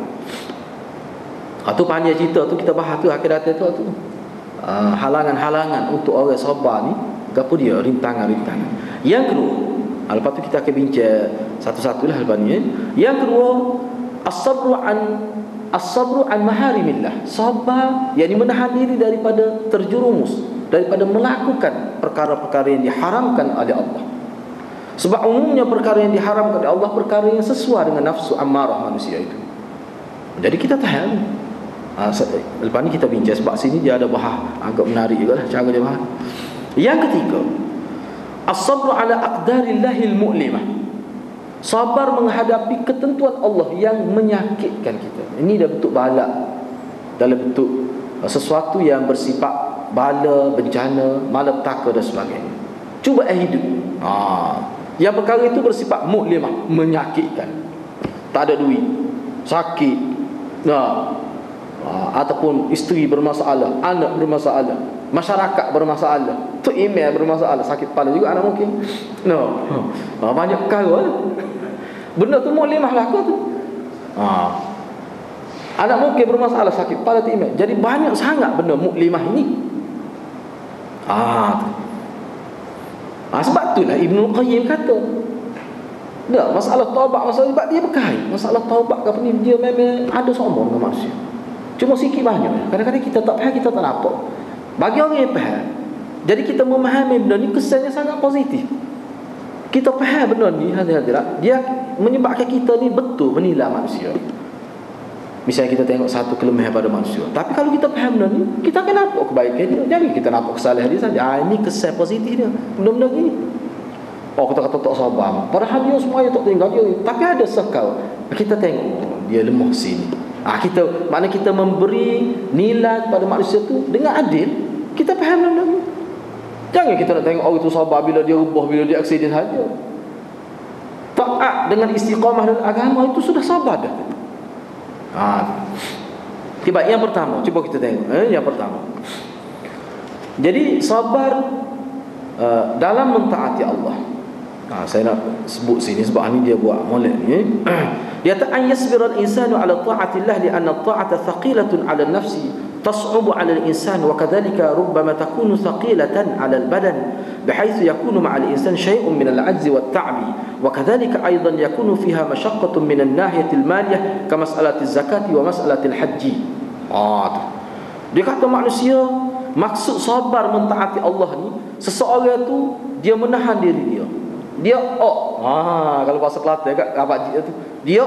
Tu panjang cerita tu, kita bahas tu akhir datang tu. Halangan-halangan untuk orang sabar ni, gapo dia, rintangan-rintangan. Yang kedua, lepas tu kita akan bincang satu-satulah lepas ni. Yang kedua, as-sabru an maharimillah. Sabar yakni menahan diri daripada terjerumus, daripada melakukan perkara-perkara yang diharamkan oleh Allah. Sebab umumnya perkara yang diharamkan oleh Allah perkara yang sesuai dengan nafsu amarah manusia itu. Jadi kita tahan. Lepas ni kita bincang, sebab sini dia ada bahas agak menarik juga lah cara dia bahas. Yang ketiga, as-sabru ala aqdarillahil mu'limah. Sabar menghadapi ketentuan Allah yang menyakitkan kita. Ini dah bentuk bala. dalam bentuk sesuatu yang bersifat bala, bencana, malapetaka dan sebagainya. Cuba hidup. Yang perkara itu bersifat muklimah, menyakitkan. Tak ada duit, sakit, ataupun isteri bermasalah, anak bermasalah, masyarakat bermasalah, tu email bermasalah, sakit kepala juga anak mungkin. Banyak perkara. Benda tu muklimah lah aku tu. Anak mungkin bermasalah, sakit kepala, tu email. Jadi banyak sangat benda muklimah ini. Sebab itulah Ibnu Qayyim kata, masalah taubat, masalah sebab dia berkait. Masalah taubat ke apa ni, dia memang ada sombong dengan manusia. Cuma sikit banyak. Kadang-kadang kita tak faham, kita tak nampak. Bagi orang yang faham, jadi kita memahami benda ni kesannya sangat positif. Kita faham benda ni, hadirat, dia menyebabkan kita ni betul menilai manusia. Misalnya kita tengok satu kelemahan pada manusia, tapi kalau kita faham benda ni, kita akan nampak kebaikan dia. Jangan kita nampak kesalahan dia saja. Ini kesan positif dia. Benda-benda ni. Kita kata tak sabar, padahal dia semuanya tak tinggal dia. Tapi ada sekal kita tengok dia lemah sini. Mana kita memberi nilai kepada manusia tu dengan adil. Kita faham benda ni. Jangan kita nak tengok orang itu sabar bila dia rubah, bila dia aksiden saja. Taat dengan istiqamah dan agama itu sudah sabar dah. Tiba yang pertama, cuba kita tengok yang pertama. Jadi sabar dalam mentaati Allah. Saya nak sebut sini sebab ini dia buat molek ni. Dia kata an yasbira al-insanu ala ta'atillah li'anna at-ta'ata thaqilatun 'ala an-nafsi tas'ubu 'ala al-insan wa kadhalika rubbama takunu thaqilatan 'ala al-badan bihaythu yakunu ma'a al-insan shay'un min al-'ajzi wat-ta'bi wa kadhalika aidan yakunu fiha mashaqqatun min an-nahiyati al-maliyah ka mas'alati az-zakati wa mas'alati al-hajji. Dia kata manusia, maksud sabar mentaati Allah ni, seseorang tu dia menahan diri dia. Dia kalau bahasa Kelantan kat abang tu, dia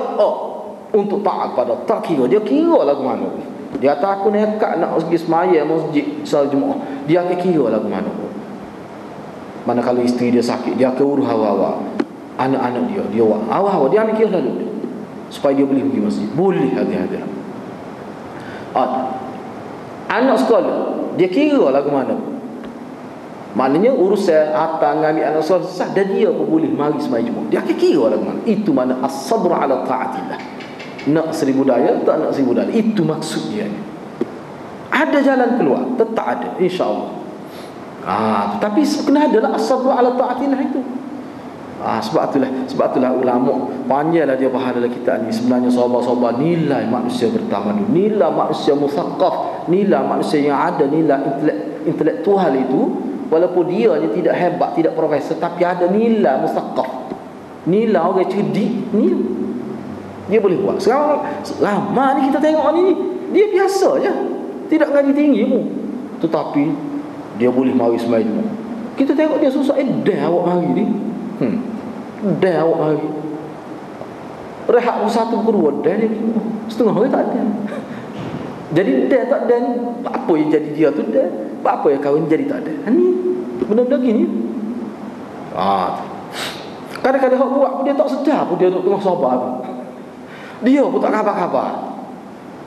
untuk taat pada tak kira. Dia kira lagu mana. Dia kata aku nekat nak pergi semaya masjid salat Jumaat. Dia akan kira lagu mana. Mana kalau isteri dia sakit, dia akan urus hawa-hawa. Anak-anak dia hawa-hawa dia ambil kira lalu supaya dia boleh pergi masjid. Boleh hati-hati. Anak sekolah, dia kira lagu mana. Maknanya urusan atang ambil anak sekolah susah, dan dia pun boleh mari sembahyang Jumaat. Dia akan kira lagu mana. Itu mana as-sabr ala ta'atillah. Nak 1000 daya, tak nak 1000 daya. Itu maksud dia. Ada jalan keluar, tetap ada, insya-Allah. Tetapi kena adalah as-sabr ala ta'atillah itu. Sebab itulah ulama panjanglah dia bahas dalam kitab ni. Sebenarnya sahabat-sahabat nilai manusia bertamadun, nilai manusia musaqqaf, nilai manusia yang ada nilai intelektual itu, walaupun dia ni tidak hebat, tidak profesor, tapi ada nilai musaqqaf, nilai orang cerdik ni dia boleh buat. Sekarang lama ni kita tengok ni dia biasa je, tidak gaji tinggi pun, tetapi dia boleh mari sembahyang. Kita tengok dia susah, dah awak mari ni. Dah awak mari. Rehat satu kedua dah ni. Setengah hari tak ada. Jadi dah tak ada ni. Apa yang jadi dia tu dah. Apa yang kahwin jadi tak ada. Ni benda-benda gini. Kadang-kadang hak buat pun dia tak sedar pun dia duduk tengah sabar tu. Dia pun tak khabar-khabar.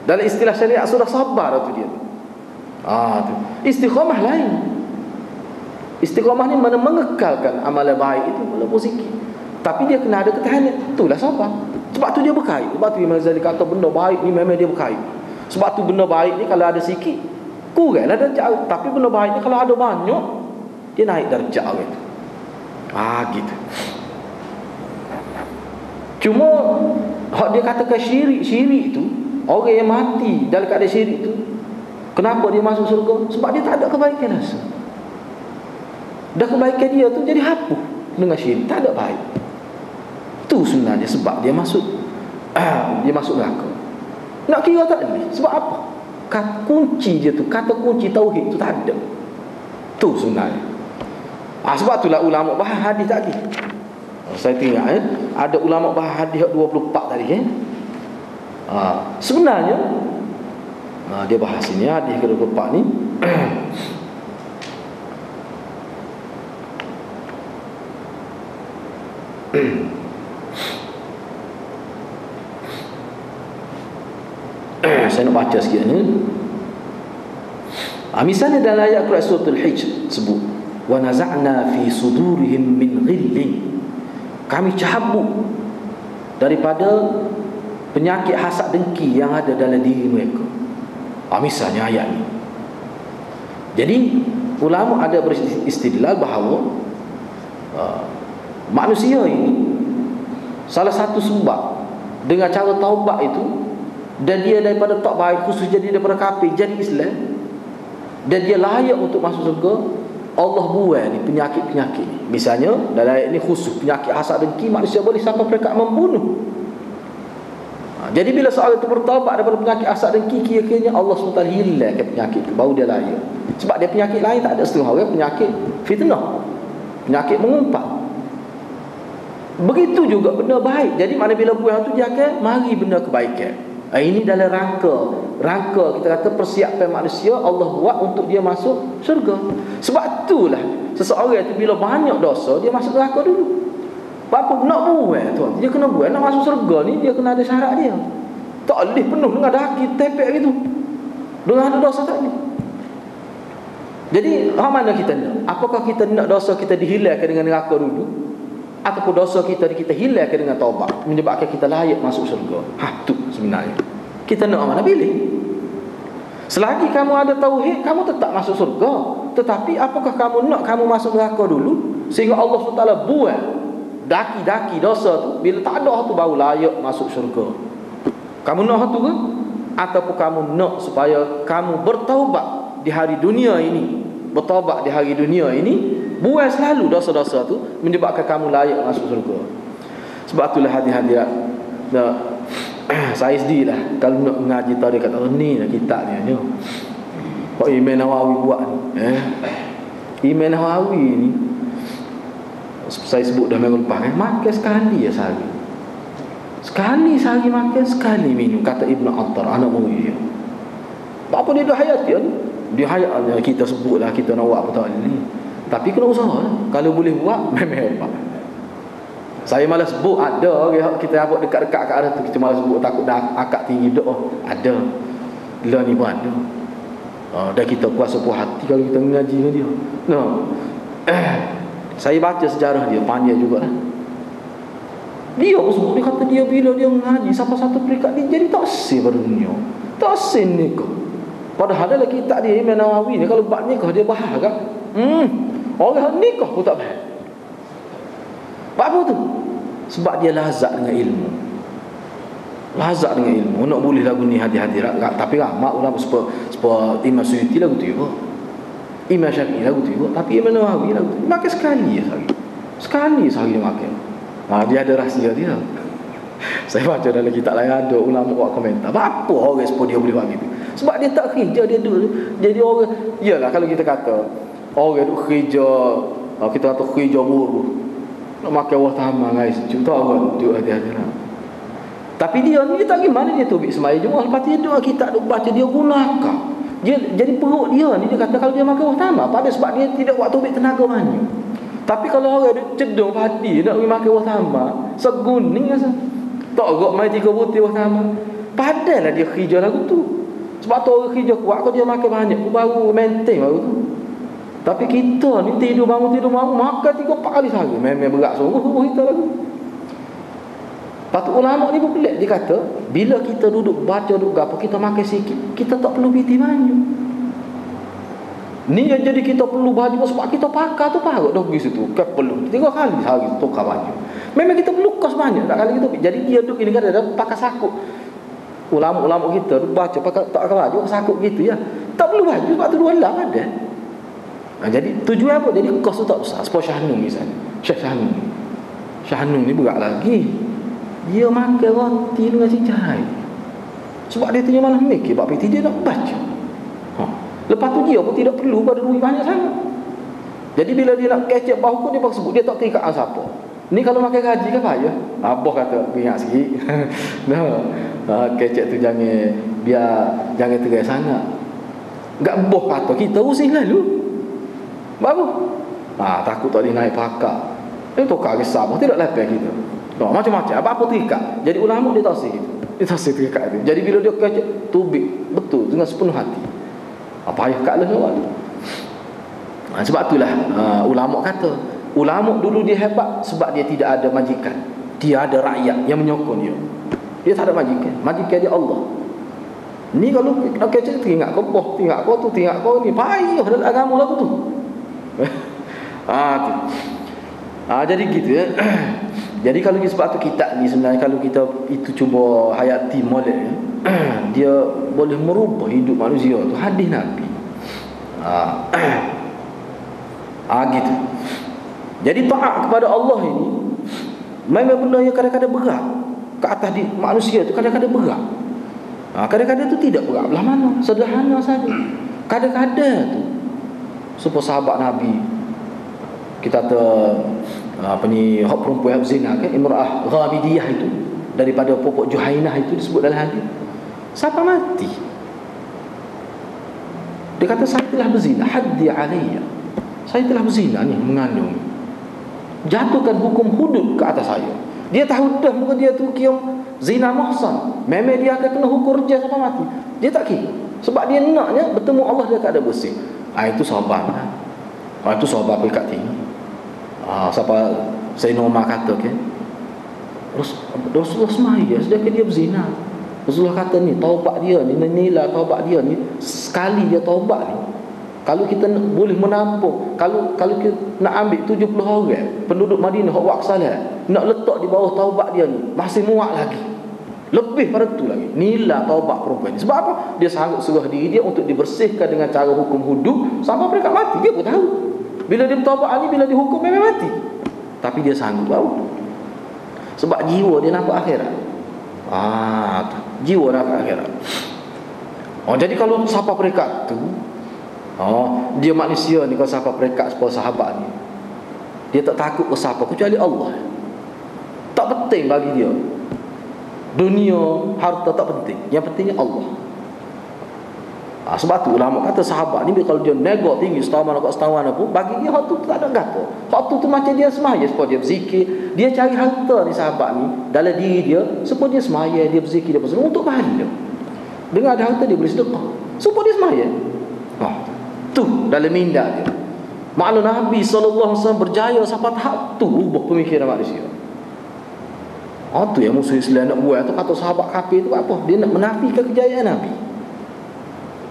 Dalam istilah syariat sudah sabar tu dia. Tu. Istiqamah lain. Istiqamah ni mana mengekalkan amalan baik itu walaupun sikit. Tapi dia kena ada ketahanan. Itulah sabar. Sebab tu dia berkait. Sebab tu Imam Ghazali kata benda baik ni memang dia berkait. Sebab tu benda baik ni kalau ada sikit, kuranglah darjat. Tapi benda baik ni kalau ada banyak, dia naik darjat orang tu. Gitu. Cuma hak dia katakan syirik tu, orang yang mati dalam keadaan syirik tu, kenapa dia masuk syurga? Sebab dia tak ada kebaikan rasa. Dah kebaikan dia tu jadi hapus dengan syirik, tak ada baik. Tu sebenarnya sebab dia masuk neraka. Nak kira tak boleh. Sebab apa? Kunci dia tu, kata kunci tauhid tu tak ada. Tu sebenarnya. Sebab itulah ulama bahas hadis tadi. Saya tengok ada ulama bahas hadis 24 tadi sebenarnya dia bahas ini hadis ke-24 ni. Saya nak baca sikit ni. Misalnya dalam ayat Quran surah Al-Hijr sebut, wa naza'na fi sudurihim min ghillin, kami cabut daripada penyakit hasad dengki yang ada dalam diri mereka. Misalnya ayat ni. Jadi ulama ada beristidlal bahawa manusia ini salah satu sebab dengan cara taubat itu, dan dia daripada tak baik khusus jadi daripada kafir jadi Islam, dan dia layak untuk masuk surga, Allah buat ni penyakit-penyakit ni. Misalnya dalam ayat ni khusus penyakit hasad dengki, manusia boleh sampai peringkat membunuh. Jadi bila seorang itu bertaubat daripada penyakit hasad dengki, kira-kiranya Allah SWT hilangkan penyakit itu, baru dia layak. Sebab dia penyakit lain tak ada setengah orang, penyakit fitnah, penyakit mengumpat. Begitu juga benda baik. Jadi mana bila buah tu dia akan mari benda kebaikan. Ini dalam rangka kita kata persiapan manusia Allah buat untuk dia masuk syurga. Sebab itulah seseorang itu bila banyak dosa dia masuk neraka dulu. Apa nak buat tu? Dia kena buat nak masuk syurga ni, dia kena ada syarat dia. Tak boleh penuh dengan daki tepek gitu. Dengan ada dosa tak ni. Jadi mana kita nak? Apakah kita nak dosa kita dihilangkan dengan neraka dulu, ataupun dosa kita hilangkan dengan taubat menyebabkan kita layak masuk syurga? Tu sebenarnya kita nak mana pilih. Selagi kamu ada tauhid, kamu tetap masuk syurga. Tetapi apakah kamu nak kamu masuk neraka dulu sehingga Allah SWT buat daki-daki dosa tu, bila tak ada tu baru layak masuk syurga? Kamu nak tu ke? Ataupun kamu nak supaya kamu bertaubat di hari dunia ini, bertaubat di hari dunia ini, buat selalu dosa-dosa tu menyebabkan kamu layak masuk surga. Sebab itulah hadirat saya sedih lah kalau nak mengaji tarik kata ni lah kitab ni. Kok Imam Nawawi buat ni. Imam Nawawi ni saya sebut dah minggu lepas, makan sekali ya sehari. Sekali sehari makan, sekali minum, kata Ibn Attar, anak murid dia. Apa dia dah hayat dia ni? Dia hayat kita sebutlah, kita nak buat apa tak ni. Tapi kena usaha lah. Kalau boleh buat, memang hebat. Saya malas sebut, ada kita buat dekat-dekat kat arah tu, kita malas sebut takut dah akak tinggi doa. Ada. Lah ni pun ada. Dan kita kuasa puas hati kalau kita mengaji dengan dia. Saya baca sejarah dia, panjang jugalah. Dia pun sebut, dia kata dia bila dia mengaji sampai satu peringkat dia jadi taksir pada dunia. Taksir nikah. Padahal dalam kitab dia Imam Nawawi ni kalau buat nikah dia bahas kan. Orang nikah pun tak faham. Apa tu? Sebab dia lazat dengan ilmu. Lazat dengan ilmu. Nak boleh lagu ni hadirat. Tapi ramai ulama sebab Imam Suyuti lagu tu juga, Imam Syafi'i lagu tu juga, tapi Imam Nawawi lagu tu makan sekali sehari. Sekali sehari dia makan. Dia ada rahsia dia. Saya baca dalam kitab lain ada ulama buat komentar, apa orang sebab dia boleh buat gitu? Sebab dia tak kerja, dia duduk. Jadi orang, iyalah kalau kita kata orang duduk kerja, kita kata kerja buruh, nak makan wah tamang guys, contoh orang duduk hati-hati lah. Tapi dia ni tak gimana dia tubik semaya Jumaat, lepas tu dia duduk kitab duduk baca, dia gunakan. Dia jadi perut dia ni, dia kata kalau dia makan wah tamang, pada sebab dia tidak buat tubik tenaga banyak. Tapi kalau orang duduk cedung hati nak pergi makan wah tamang, seguning rasa. Tak agak mai 3 butir wah tamang. Padahal dia kerja lagu tu. Sebab tu orang kerja kuat, kalau dia makan banyak pun baru maintain baru tu. Tapi kita ni tidur bangun makan 3-4 kali sehari. Memang berat sungguh kita lagu. Patut ulama ni pun pelik. Dia kata bila kita duduk baca duduk apa, kita makan sikit, kita tak perlu piti banyak. Ni yang jadi kita perlu baju sebab kita pakai tu parut dah pergi situ. Kan perlu 3 kali sehari tukar baju. Memang kita perlu kos banyak tak kali kita. Jadi dia duduk ini kan ada pakai sakut. Ulama-ulama kita baca pakai tak pakai baju sakut gitu ya. Tak perlu baju sebab tu dua lah ada. Jadi tujuan apa? Jadi kos tu tak besar. Seperti Syahnung misalnya. Syahnung ni berat lagi. Dia makan roti dengan cincai. Sebab dia tanya malam mikir bab piti dia nak baca. Lepas tu dia pun tidak perlu pada duit banyak sangat. Jadi bila dia nak kecek bahu dia pakai sebut, dia tak terikat dengan siapa. Ni kalau makan gaji kan payah. Abah kata ingat sikit. Kecek tu jangan terai sangat. Enggak boh kata kita usih lalu. Baru takut tak boleh naik pakar. Dia tukar risau tidak lepas kita. Macam-macam apa-apa terikat. Jadi ulama dia tak sih gitu. Dia tak terikat tu. Jadi bila dia kaca tubik betul dengan sepenuh hati. Apa ayah kat lah awak. Sebab itulah ulama kata, ulama dulu dia hebat sebab dia tidak ada majikan. Dia ada rakyat yang menyokong dia. Dia tak ada majikan. Majikan dia Allah. Ni kalau nak kaca teringat kau boh, teringat kau tu, teringat kau ni. Payah dalam agama lah tu. Tu. Jadi gitu ya. Jadi kalau sebab tu kitab ni sebenarnya kalau kita itu cuba hayati molek dia boleh merubah hidup manusia tu, hadis Nabi. Gitu. Jadi taat kepada Allah ini memang benda yang kadang-kadang berat ke atas manusia tu, kadang-kadang berat. Kadang-kadang tu tidak berat belah mana, sederhana saja. Kadang-kadang tu supaya sahabat Nabi kita hak perempuan zina kan, imra'ah ghamidiyah itu daripada pokok Juhainah itu disebut dalam hadis. Siapa mati? Dia kata saya telah berzina, haddi alayya. Saya telah berzina ni, mengandung. Jatuhkan hukum hudud ke atas saya. Dia tahu dah muka dia tu kiam zina muhsan. Memang dia akan kena hukum rejam sampai mati. Dia tak kira. Sebab dia naknya bertemu Allah dia tak ada bersih. Itu sahabat. Itu sahabat pekat tinggi. Siapa Sayyidina Umar kata kan, Rasulullah semaya sedangkan dia berzina. Rasulullah kata ni taubat dia ni, nilai taubat dia ni sekali dia taubat ni. Kalau kita boleh menampung, kalau kita nak ambil 70 orang penduduk Madinah hak buat kesalahan, nak letak di bawah taubat dia ni, masih muat lagi. Lebih pada tu lagi nilai taubat perempuan ni. Sebab apa? Dia sanggup serah diri dia untuk dibersihkan dengan cara hukum hudud sampai mereka mati. Dia pun tahu bila dia bertaubat ni, bila dihukum memang mati. Tapi dia sanggup tahu. Sebab jiwa dia nampak akhirat. Jiwa nampak akhirat. Jadi kalau siapa perekat tu, dia manusia ni, kalau siapa perekat sepuluh sahabat ni, dia tak takut ke siapa kecuali Allah. Tak penting bagi dia dunia, harta tak penting. Yang pentingnya Allah. Sebab tu ulama kata sahabat ni kalau dia nego tinggi setahun pun bagi dia hak tu tak ada gapo. Hak tu macam dia semaya supaya dia berzikir, dia cari harta ni sahabat ni dalam diri dia supaya dia semaya, dia berzikir, dia bersedekah untuk pahala. Dengan ada harta dia boleh sedekah supaya dia semaya. Tu dalam minda dia. Maklum Nabi SAW berjaya sampai tahap tu ubah pemikiran manusia. Tu yang musuh Islam nak buat tu, kata sahabat kafir tu apa? Dia nak menafikan kejayaan Nabi.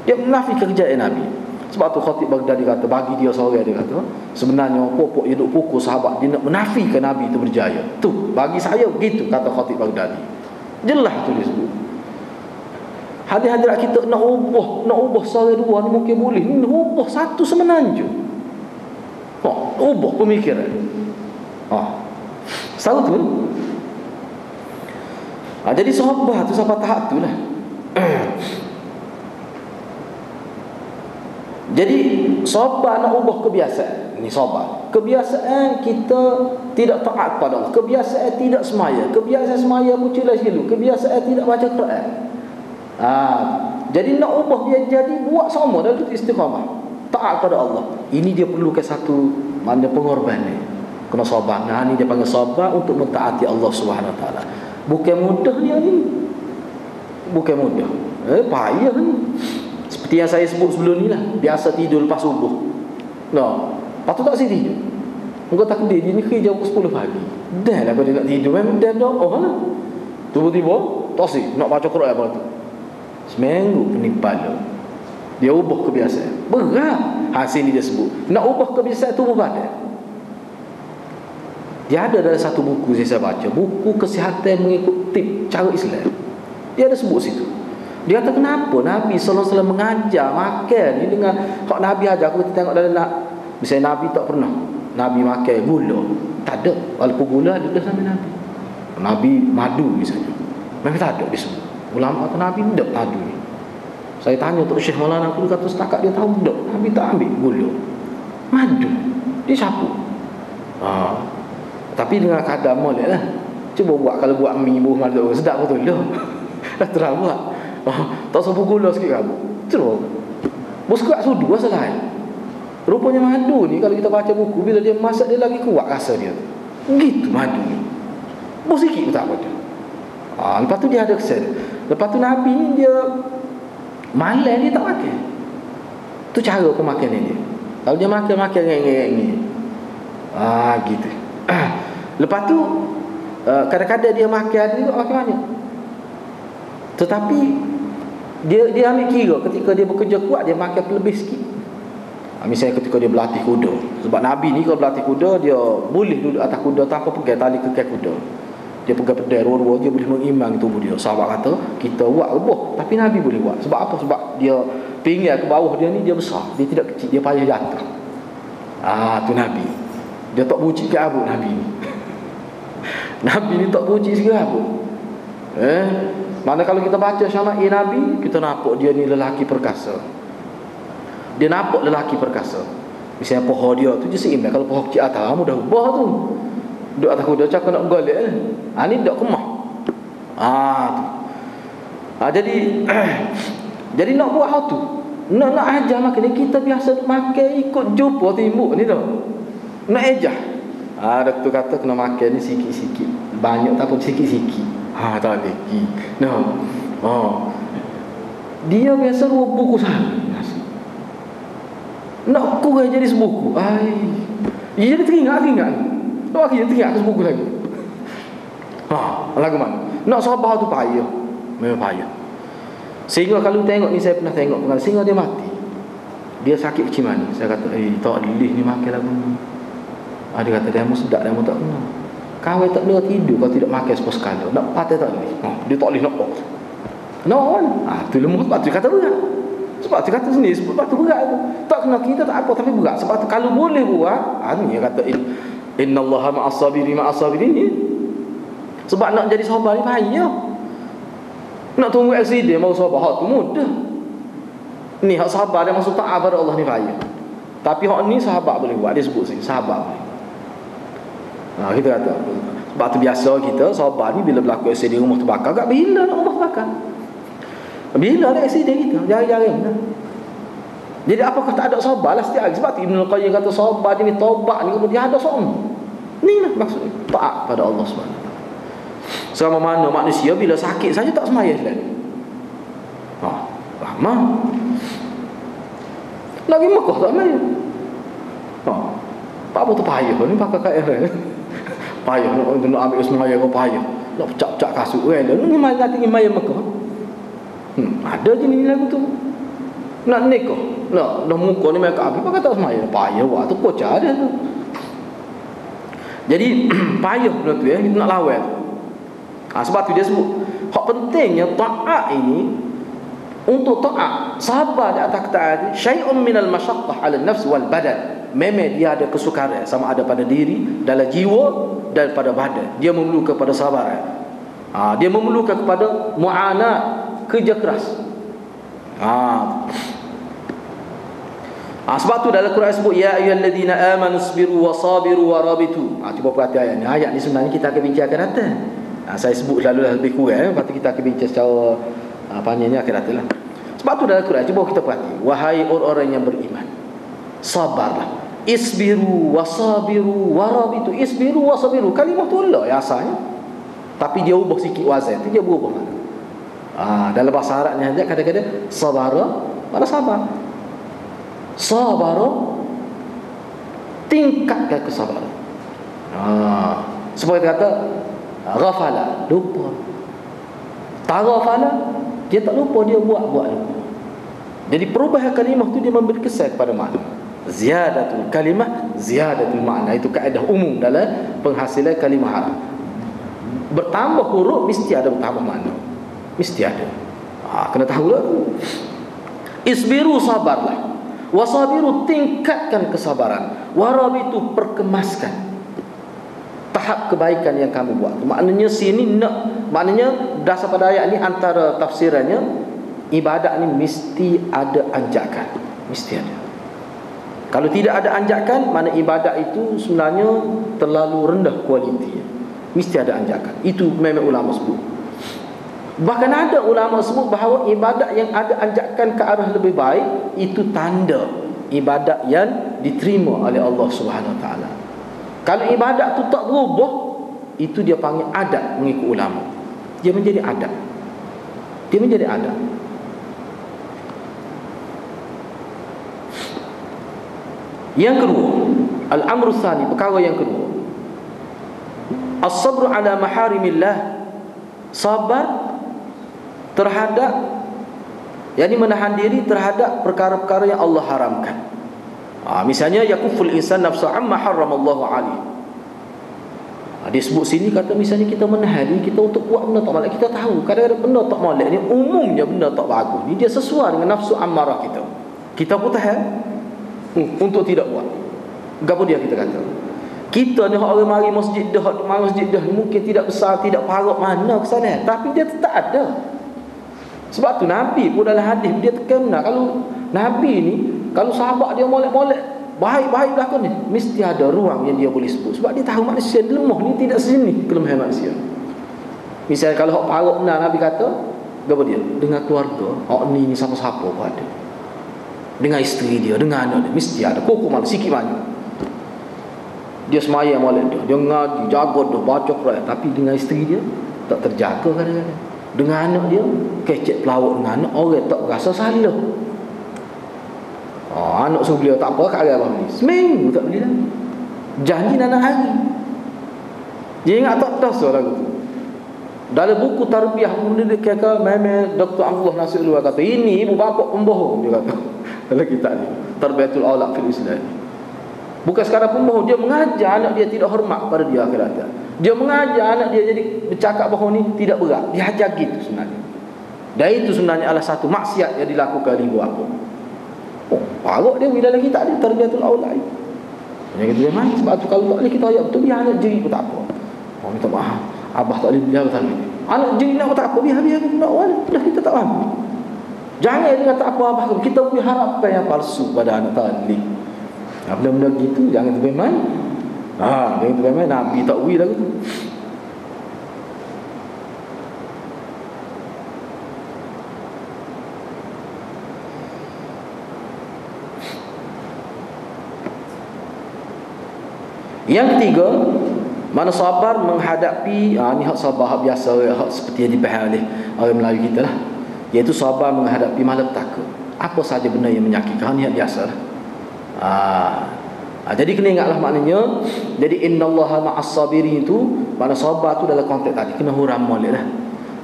Dia menafikan kejayaan Nabi. Sebab tu Khatib Baghdadi kata, bagi dia seorang dia kata, sebenarnya pokok dia duk pukul sahabat, dia nak menafikan Nabi itu berjaya. Tu bagi saya begitu kata Khatib Baghdadi. Jelas tu dia sebut. Hadirat kita nak ubah seorang dua ni mungkin boleh. Ni ubah satu semenanjung. Ubah pemikiran. Salah tu. Jadi sahabat tu sampai tahap tu lah. Jadi sahabat nak ubah kebiasaan. Ini sahabat. Kebiasaan kita tidak taat pada Allah. Kebiasaan tidak semaya. Kebiasaan semaya muncul silu. Kebiasaan tidak baca Quran. Jadi nak ubah dia jadi buat sama dalam istiqamah. Taat pada Allah. Ini dia perlukan satu mana pengorbanan. Kena sabar. Ini dia panggil sabar untuk mentaati Allah Subhanahu Wa Taala. Bukan mudah dia ni. Bukan mudah. Payah ni. Seperti yang saya sebut sebelum ni lah. Biasa tidur lepas subuh. Patut tak sih tidur. Engkau tak dia ni kerja pukul 10 pagi. Dah lah kau nak tidur. Memang dah lah. Tiba-tiba tak sih nak baca Quran apa tu. Seminggu penimpala. Dia ubah kebiasaan. Berat. Hasil ni dia sebut. Nak ubah kebiasaan tubuh badan. Dia ada dalam satu buku saya baca, buku kesihatan mengikut tip cara Islam. Dia ada sebut situ. Dia kata kenapa Nabi SAW mengajar makan ni dengan hak Nabi ajar. Aku tengok dalam misalnya Nabi tak pernah Nabi makan gula. Tak ada. Walaupun gula ada sama Nabi. Nabi madu misalnya. Memang tak ada disebut. Ulama kata Nabi tak madu ni. Saya tanya Tok Syekh Maulana, aku kata setakat dia tahu tak. Nabi tak ambil gula. Madu. Dia sapu. Tapi dengan kadar molek lah. Cuba buat, kalau buat mie buah madu sedap betul dah. Dah terang buat. Tak sapu gula sikit kamu. Terus. Bos kuat sudu asal lain. Rupanya madu ni kalau kita baca buku, bila dia masak dia lagi kuat rasa dia. Begitu madu ni. Bos sikit pun tak apa. Lepas tu dia ada kesan. Lepas tu Nabi ni dia malam dia tak makan. Tu cara pemakanan dia. Kalau dia makan ngeng-ngeng. Gitu. Lepas tu kadang-kadang dia makan juga makan banyak. Tetapi dia ambil kira ketika dia bekerja kuat dia makan lebih sikit. Misalnya ketika dia berlatih kuda. Sebab Nabi ni kalau berlatih kuda dia boleh duduk atas kuda tanpa pegang tali kekal kuda. Dia pegang pedal roda dia boleh mengimbang tubuh dia. Sahabat kata kita buat rebah tapi Nabi boleh buat. Sebab apa? Sebab dia pinggir ke bawah dia ni dia besar. Dia tidak kecil, dia payah jatuh. Tu Nabi. Dia tak buci ke abuk Nabi ni. Nabi ni tak buci ke abuk. Mana kalau kita baca syama'il Nabi, kita nampak dia ni lelaki perkasa. Dia nampak lelaki perkasa. Misalnya pohon dia tu je seimbang. Kalau pohon kecil atas mudah ubah tu. Duduk atas kuda cakap nak golek ni tak kemah. Tu. Jadi nak buat hal tu. Nak ajar makan ni kita biasa makan ikut jumpa timbuk ni tau. Nak ajar. Doktor kata kena makan ni sikit-sikit. Banyak tak pun sikit-sikit. Tak lagi. Dia biasa 2 buku sehari. Nak kurang jadi sebuku. Dia teringat. Akhirnya teringat ke sebuku lagi. Lagu mana? Nak sabar tu payah. Memang payah. Sehingga kalau tengok ni, saya pernah tengok pengalaman sehingga dia mati. Dia sakit kecil mana. Saya kata, tak boleh ni makan lagu ni. Dia kata, dia sedap, dia tak kena. Kau tak boleh tidur kalau tidak makan sekali. Nak patah tak boleh. Dia tak boleh nak box. Tu lemah sebab tu dia kata berat. Sebab tu kata sendiri, sebab tu berat tu. Tak kena kita tak apa tapi berat. Sebab tu kalau boleh buat, ni dia kata innallaha ma'as sabirin ni. Sebab nak jadi sahabat ni payah. Nak tunggu aksiden baru sahabat tu mudah. Ni hak sahabat dia masuk taat pada Allah ni payah. Tapi hak ni sahabat boleh buat, dia sebut sini sahabat boleh. Kita kata sebab tu biasa kita sahabat ni bila berlaku aksiden rumah terbakar, kat bila nak rumah terbakar? Bila ada aksiden kita? Jarang-jarang dah. Jadi apakah tak ada sabar lah setiap hari? Sebab tu Ibn Al-Qayyim kata sabar ni taubat ni dia ada so'um. Ni lah maksudnya taat pada Allah SWT. Selama mana manusia bila sakit saja tak semayang lagi. Lama. Lagi Mekah tak semayang. Tak apa tu payah ni pakai kain. Payah nak ambil semayang kau payah. Nak pecah-pecah kasut rela. Ni main tinggi main Mekah. Ada je ni lagu tu. Nak nikah. Nak muka ni mereka habis pakai tak semayang. Payah buat tu kocak dia tu. Jadi payah benda tu kita nak lawan. Sebab tu dia sebut hak pentingnya taat ini. Untuk taat sabar di atas ketaatan syai'un minal masyaqqah 'ala an-nafs wal badan. Memang dia ada kesukaran sama ada pada diri, dalam jiwa dan pada badan. Dia memerlukan kepada sabaran. Dia memerlukan kepada mu'anat, kerja keras. Sebab tu dalam Quran sebut ya ayyuhallazina amanu sabiru wasabiru warabitu. Cuba perhati ayat ni. Ayat ni sebenarnya kita akan bincangkan datang. Saya sebut lalu lebih kurang, lepas tu kita akan bincang secara panjangnya akan datang lah. Sebab tu dalam Quran cuba kita perhati, wahai orang-orang yang beriman, sabarlah. Isbiru wasabiru warabitu. Isbiru wasabiru kalimah tu Allah ya asalnya. Tapi dia ubah sikit wazan tu, dia berubah. Dalam bahasa Arabnya aja kadang-kadang sabara, mana sabar. Sabara tingkatkan kesabaran. Seperti kata ghafala, lupa. Taghafala, dia tak lupa, dia buat lupa. Jadi perubahan kalimah tu dia memberi kesan kepada makna. Ziyadatul kalimah, ziyadatul makna. Itu kaedah umum dalam penghasilan kalimah Arab. Bertambah huruf mesti ada bertambah makna. Mesti ada. Kena tahu lah. Isbiru, sabarlah. Wasabiru, tingkatkan kesabaran. Warabitu, perkemaskan tahap kebaikan yang kami buat. Maknanya sini maknanya dasar pada ayat ni antara tafsirannya ibadat ni mesti ada anjakan. Mesti ada. Kalau tidak ada anjakan, mana ibadat itu sebenarnya terlalu rendah kualitinya. Mesti ada anjakan. Itu memang ulama sebut. Bahkan ada ulama sebut bahawa ibadat yang ada anjakan ke arah lebih baik, itu tanda ibadat yang diterima oleh Allah Subhanahu Wa Taala. Kalau ibadat tu tak berubah, itu dia panggil adat mengikut ulama. Dia menjadi adab. Dia menjadi adab. Yang kedua, al-amru tsani, perkara yang kedua, as-sabru ala maharimillah, sabar terhadap, yakni menahan diri terhadap perkara-perkara yang Allah haramkan. Misalnya yakuful insan nafsu amma haramallahu alaihi. Dia sebut sini kata misalnya kita menahan diri kita untuk buat benda tak molek. Kita tahu kadang-kadang benda tak molek ni umumnya benda tak bagus. Ni dia sesuai dengan nafsu ammarah kita. Kita pun tahan untuk tidak buat. Gapo dia kita kata? Kita ni orang mari masjid dah, mungkin tidak besar, tidak parok mana kesana, tapi dia tetap ada. Sebab tu Nabi pun dalam hadis dia tekan kalau Nabi ni, kalau sahabat dia molek-molek baik-baik belakang ni, mesti ada ruang yang dia boleh sebut. Sebab dia tahu manusia lemah ni tidak sejenis kelemahan manusia. Misalnya kalau hak parok benar, Nabi kata gapo dia? Dengan keluarga, hak ni siapa-siapa pun ada. Dengan isteri dia, dengan anak dia, mesti ada. Kok mana sikit banyak. Dia semayang molek dia ngaji, jaga dia, baca Quran, tapi dengan isteri dia tak terjaga kadang-kadang. Dengan anak dia kecek pelawak dengan anak, orang tak rasa salah. Anak suruh beli tak apa kat abang ni, seminggu tak beli dah. Janji nak hari. Dia ingat tak dosa lagu tu. Dalam buku tarbiyah mendidik kata Meme Dr. Abdullah Nasir Luar kata ini ibu bapa pembohong, dia kata dalam kitab ni Tarbiyatul Aulad fil Islam. Bukan sekadar pembohong, dia mengajar anak dia tidak hormat pada dia akhirat. Dia mengajar anak dia jadi bercakap bohong ni tidak berat. Dia ajar gitu sebenarnya. Dan itu sebenarnya adalah satu maksiat yang dilakukan oleh ibu bapa. Parok dia dalam kitab ni Tarbiyatul Aulad. Yang kita memang sebab tu kalau tak boleh kita ayat betul, biar anak jeri pun tak apa. Minta maaf, abah tak boleh biar betul. Anak jeri nak pun tak apa, biar nak wala. Dah kita tak faham. Jangan dia kata apa abah, kita punya harapan yang palsu pada anak tadi. Benda-benda gitu jangan terpemain. Jangan terpemain. Nabi tak wui lagu tu. Yang ketiga, mana sabar menghadapi ni hak sabar hak biasa, hak seperti yang dipahami oleh orang Melayu kita lah, iaitu sabar menghadapi malapetaka. Apa saja benda yang menyakitkan, ni hak biasa lah. Jadi kena ingatlah maknanya. Jadi innallaha ma'as sabirin itu, mana sabar tu dalam konteks tadi kena huram molek lah.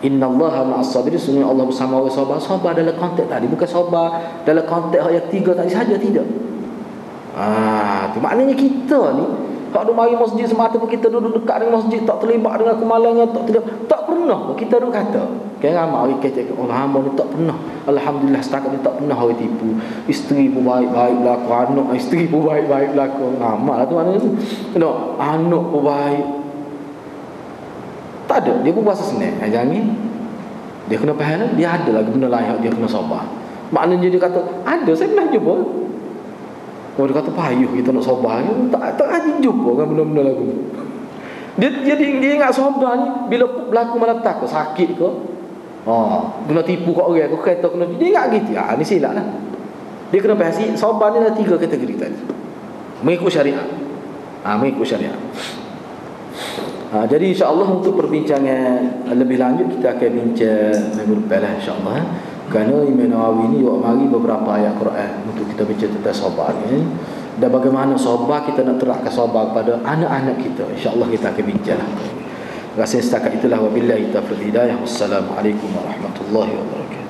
Innallaha ma'as sabirin, sesungguhnya Allah bersama orang sabar. Sabar dalam konteks tadi, bukan sabar dalam konteks yang tiga tadi saja, tidak. Tu maknanya kita ni tak ada mari masjid semata pun kita duduk dekat dengan masjid, tak terlibat dengan kemalangan, tak pernah pun kita duduk kata. Kan ramai orang kata orang hamba ni tak pernah, alhamdulillah setakat ni tak pernah orang tipu. Isteri pun baik-baik berlaku, anak isteri pun baik-baik berlaku. Ramai lah tu maknanya tu. Anak pun baik. Tak ada, dia pun puasa Senin. Jangan ni dia kena faham, dia ada lagi benda lain dia kena sabar. Maknanya dia kata, ada saya pernah jumpa. Dia kata payuh kita nak sabar. Tak ada jumpa kan benda-benda lagu tu. Dia ingat sabar ni bila berlaku malapetaka, sakit ke, kena tipu kat orang ke, kereta kena, dia ingat gitu. Ni silap lah. Dia kena faham sabar ni ada 3 kategori tadi. Mengikut syariat. Mengikut syariat. Jadi insya-Allah untuk perbincangan lebih lanjut kita akan bincang minggu depan lah insya-Allah. Kerana Imam Nawawi ni juga mari beberapa ayat Quran untuk kita baca tentang sabar ni. Dan bagaimana sabar kita nak terapkan sabar kepada anak-anak kita. InsyaAllah kita akan bincang lah. Terima kasih setakat itulah. Wabillahi taufiq hidayah. Wassalamualaikum warahmatullahi wabarakatuh.